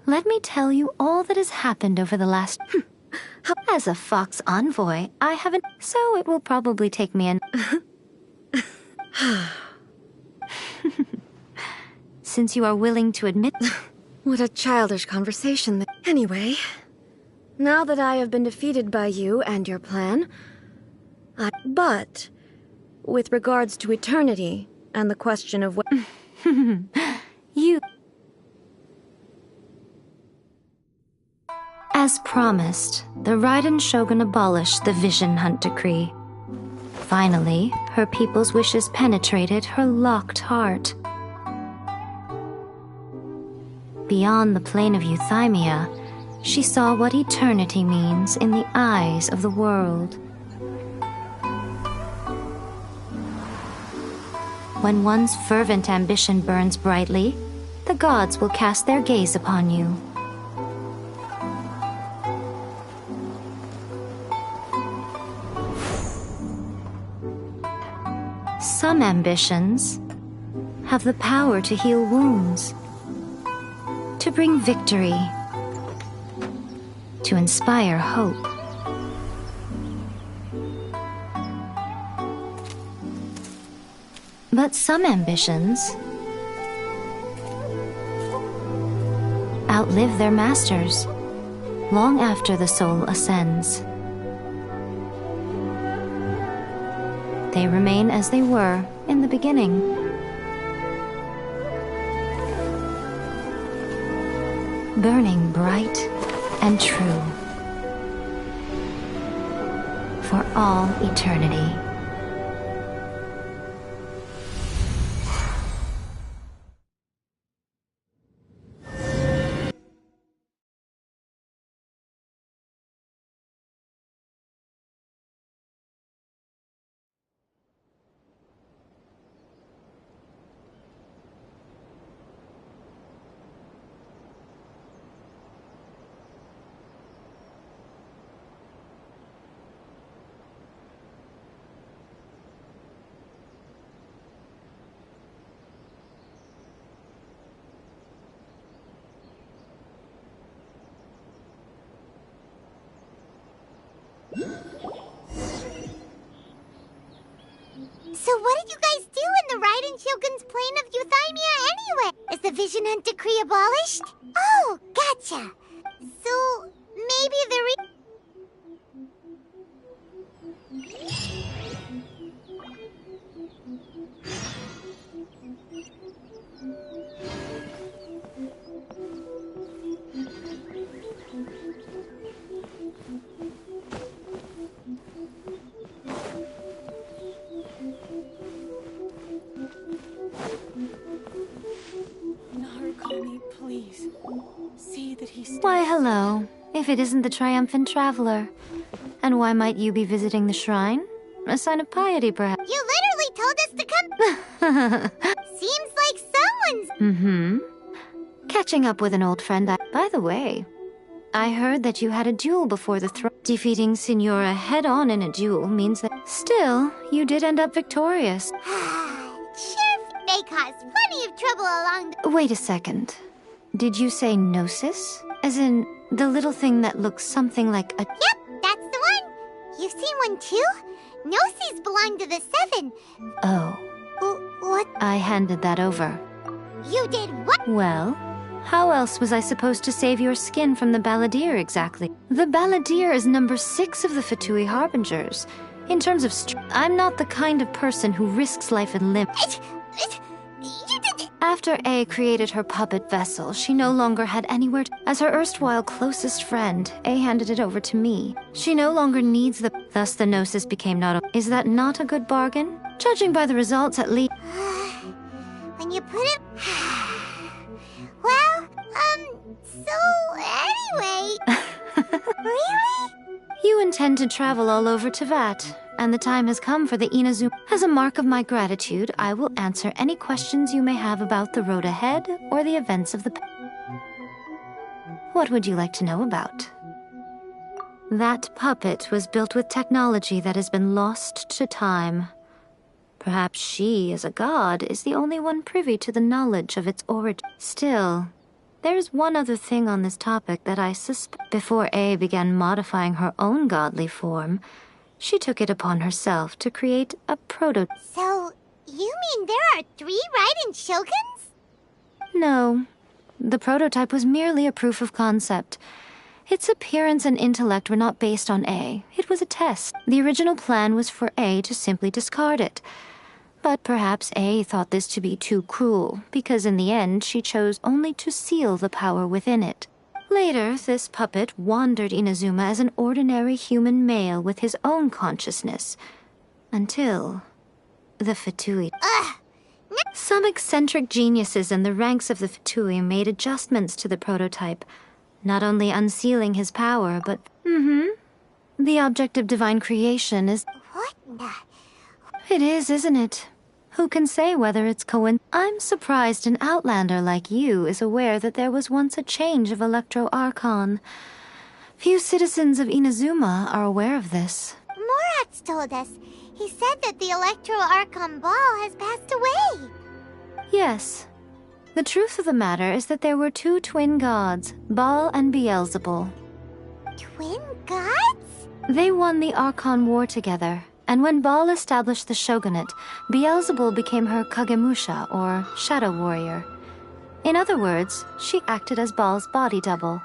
Let me tell you all that has happened over the last... As a Fox envoy, I haven't... So it will probably take me an... Since you are willing to admit... What a childish conversation. Anyway, now that I have been defeated by you and your plan... But, with regards to eternity and the question of what... You... As promised, the Raiden Shogun abolished the Vision Hunt Decree. Finally, her people's wishes penetrated her locked heart. Beyond the plane of euthymia, she saw what eternity means in the eyes of the world. When one's fervent ambition burns brightly, the gods will cast their gaze upon you. Some ambitions have the power to heal wounds, to bring victory, to inspire hope. But some ambitions outlive their masters long after the soul ascends. They remain as they were in the beginning. Burning bright and true for all eternity. So what did you guys do in the Raiden Shogun's plane of Euthymia anyway? Is the Vision Hunt Decree abolished? Oh, gotcha. So maybe the Narukami, please. See that he stays. Why, hello. If it isn't the triumphant traveler. And why might you be visiting the shrine? A sign of piety, perhaps? You literally told us to come. Seems like someone's. Mm-hmm. Catching up with an old friend. By the way, I heard that you had a duel before the throne. Defeating Signora head-on in a duel means that... Still, you did end up victorious. Sure, they caused plenty of trouble along the... Wait a second. Did you say Gnosis? As in, the little thing that looks something like a... Yep, that's the one. You've seen one too? Gnosis belong to the Seven. Oh. What? I handed that over. You did what? Well, how else was I supposed to save your skin from the Balladeer exactly? The Balladeer is number 6 of the Fatui Harbingers. In terms of I'm not the kind of person who risks life and limb. You did... After A created her puppet vessel, she no longer had anywhere to... As her erstwhile closest friend, A handed it over to me. She no longer needs the... Thus the Gnosis became not a... Is that not a good bargain? Judging by the results, at least... When you put it... Well, so anyway... Really? You intend to travel all over Teyvat, and the time has come for the Inazuma. As a mark of my gratitude, I will answer any questions you may have about the road ahead or the events of the past. What would you like to know about? That puppet was built with technology that has been lost to time. Perhaps she, as a god, is the only one privy to the knowledge of its origin. Still, there is one other thing on this topic that I suspect. Before A began modifying her own godly form, she took it upon herself to create a prototype. So, you mean there are 3 Raiden Shoguns? No. The prototype was merely a proof of concept. Its appearance and intellect were not based on A. It was a test. The original plan was for A to simply discard it. But perhaps A thought this to be too cruel, because in the end she chose only to seal the power within it. Later, this puppet wandered Inazuma as an ordinary human male with his own consciousness. Until... the Fatui. Some eccentric geniuses in the ranks of the Fatui made adjustments to the prototype, not only unsealing his power, but... The object of divine creation is... What the... It is, isn't it? Who can say whether it's I'm surprised an outlander like you is aware that there was once a change of Electro Archon. Few citizens of Inazuma are aware of this. Morat's told us. He said that the Electro Archon Ball has passed away. Yes. The truth of the matter is that there were two twin gods, Baal and Beelzebul. Twin gods? They won the Archon War together, and when Baal established the shogunate, Beelzebul became her Kagemusha, or shadow warrior. In other words, she acted as Baal's body double.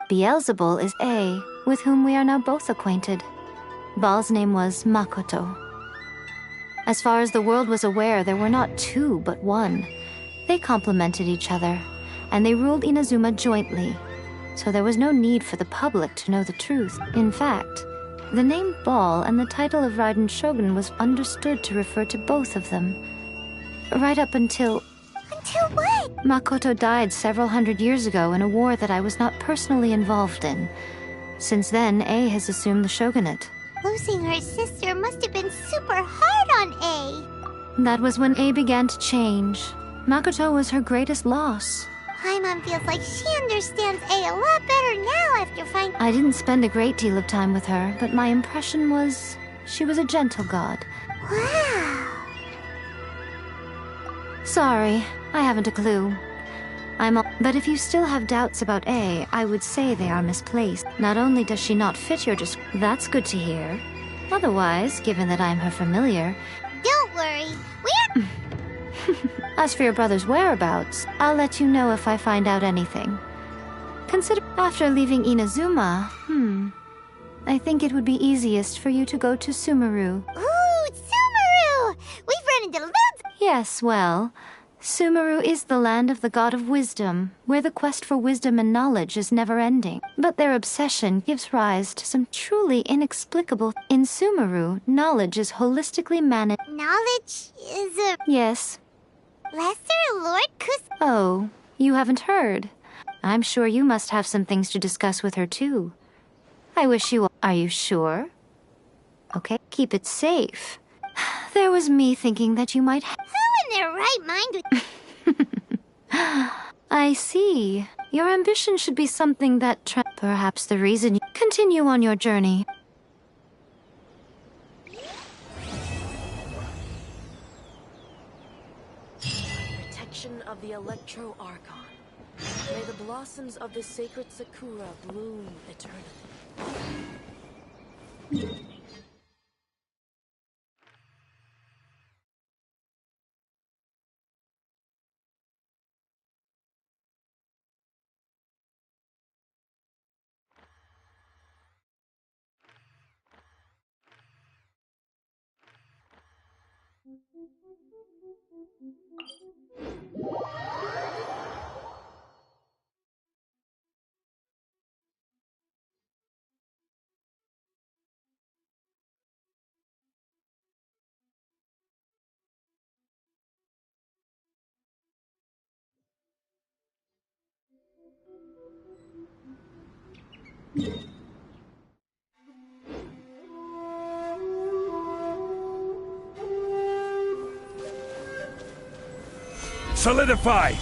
Beelzebul is A, with whom we are now both acquainted. Baal's name was Makoto. As far as the world was aware, there were not two, but one. They complemented each other, and they ruled Inazuma jointly, so there was no need for the public to know the truth. In fact, the name Baal and the title of Raiden Shogun was understood to refer to both of them. Right up until... Until what? Makoto died several hundred years ago in a war that I was not personally involved in. Since then, A has assumed the shogunate. Losing her sister must have been super hard on A. That was when A began to change. Makoto was her greatest loss. Paimon feels like she understands A a lot better now after finding... I didn't spend a great deal of time with her, but my impression was she was a gentle god. Wow. Sorry, I haven't a clue. But if you still have doubts about A, I would say they are misplaced. Not only does she not fit your that's good to hear. Otherwise, given that I'm her familiar... Don't worry, we're... As for your brother's whereabouts, I'll let you know if I find out anything. Consider after leaving Inazuma, I think it would be easiest for you to go to Sumeru. Ooh, Sumeru! We've run into loads... Yes, well, Sumeru is the land of the god of wisdom, where the quest for wisdom and knowledge is never-ending. But their obsession gives rise to some truly inexplicable... In Sumeru, knowledge is holistically managed... Knowledge is a... Yes. Lesser Lord Kus... Oh, you haven't heard. I'm sure you must have some things to discuss with her, too. I wish you... Are you sure? Okay, keep it safe. There was me thinking that you might... Who in their right mind would... I see. Your ambition should be something that... Perhaps the reason you... Continue on your journey. Protection of the Electro Archon. May the blossoms of the sacred Sakura bloom eternally. Solidify!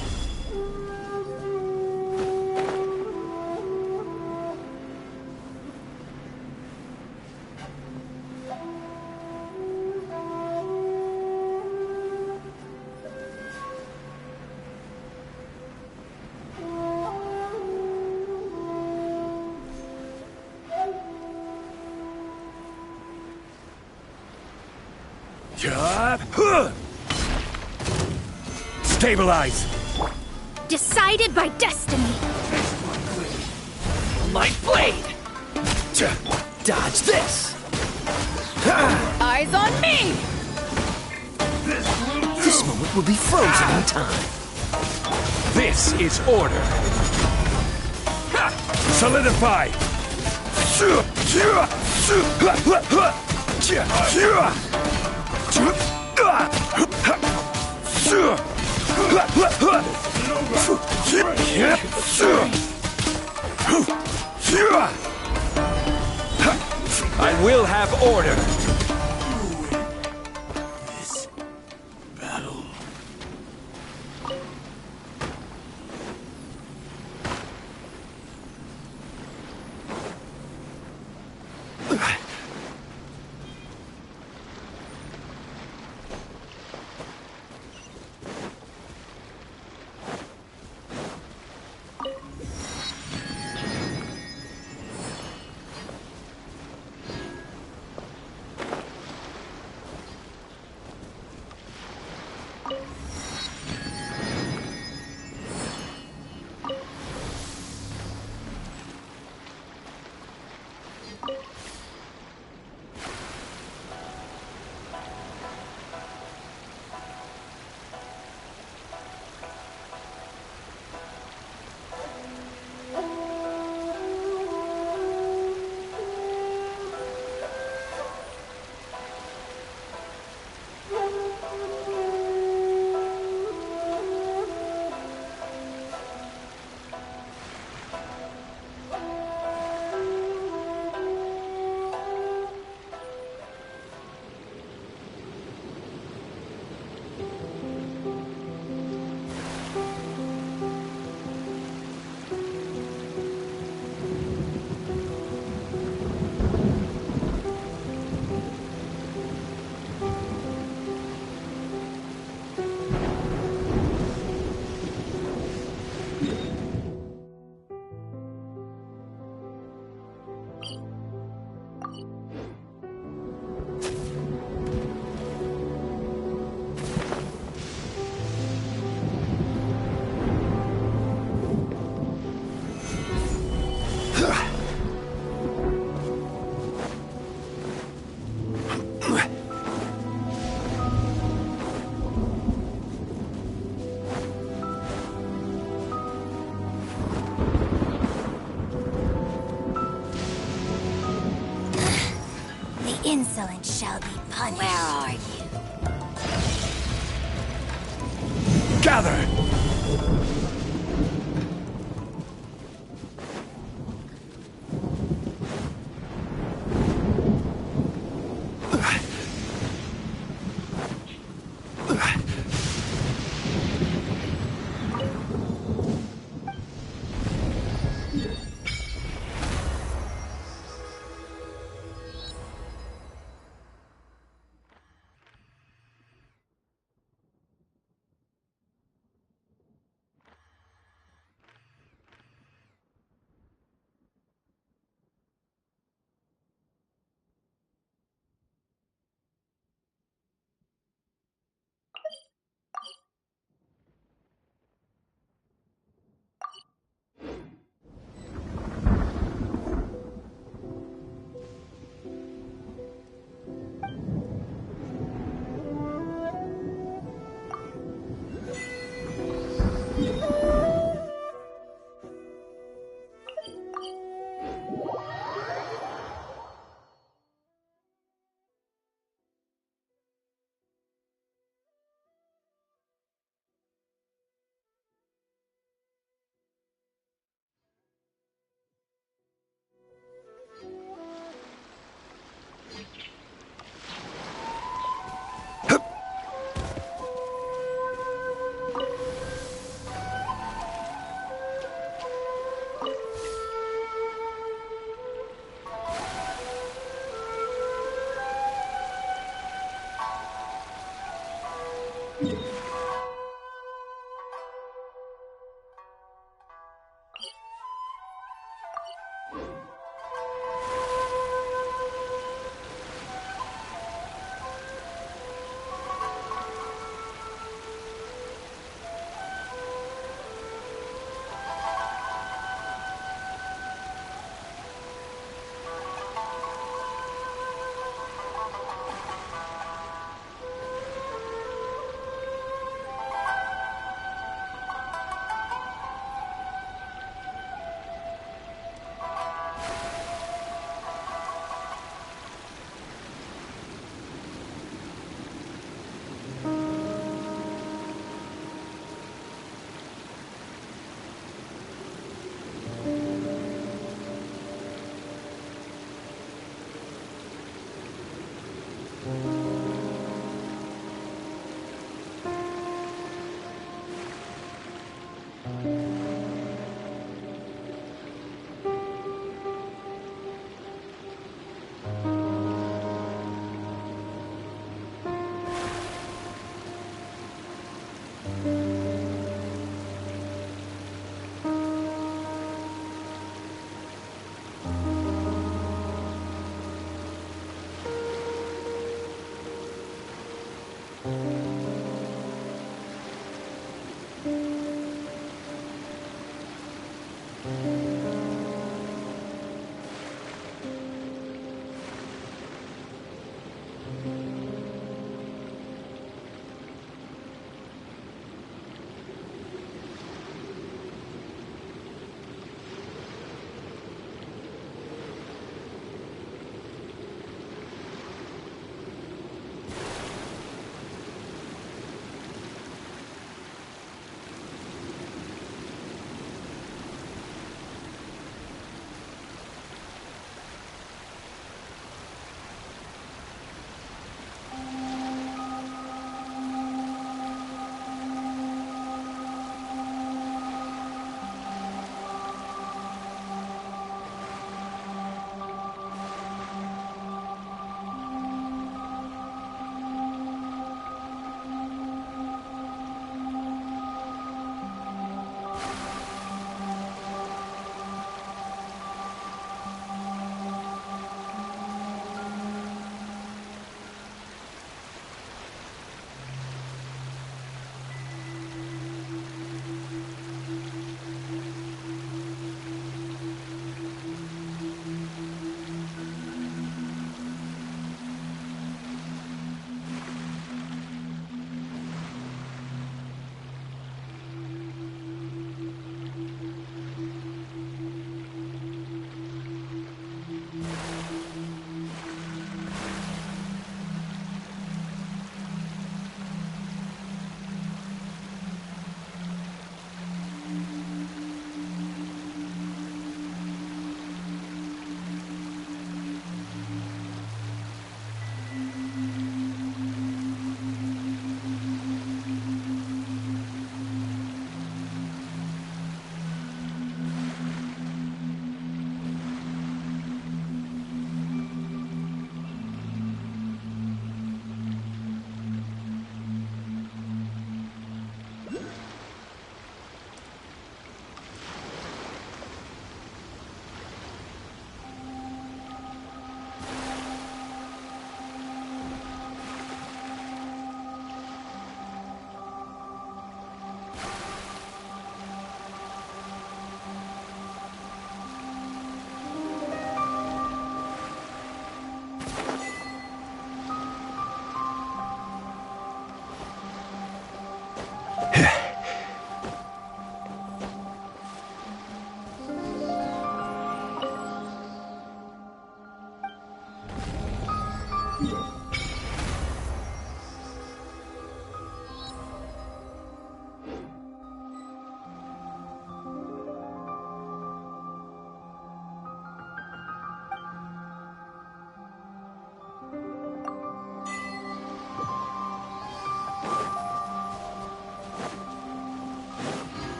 Stabilize! Decided by destiny! My blade! Dodge this! Eyes on me! This moment will be frozen in time. This is order! Solidify! I will have order! This battle... insolence shall be punished. Where are you? Gather!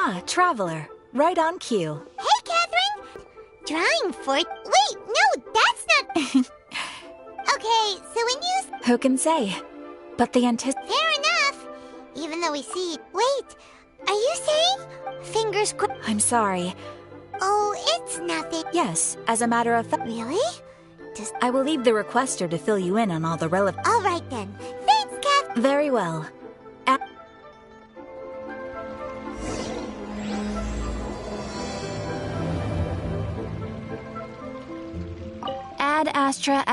Ah, Traveler. Right on cue. Hey, Catherine! Drawing for... Wait, no, that's not... Okay, so when you... Who can say? But the Fair enough! Even though we see... Wait, are you saying? Fingers crossed... I'm sorry. Oh, it's nothing. Yes, as a matter of fact... Really? I will leave the requester to fill you in on all the relevant... All right then. Thanks, Cap. Very well. Ad Astra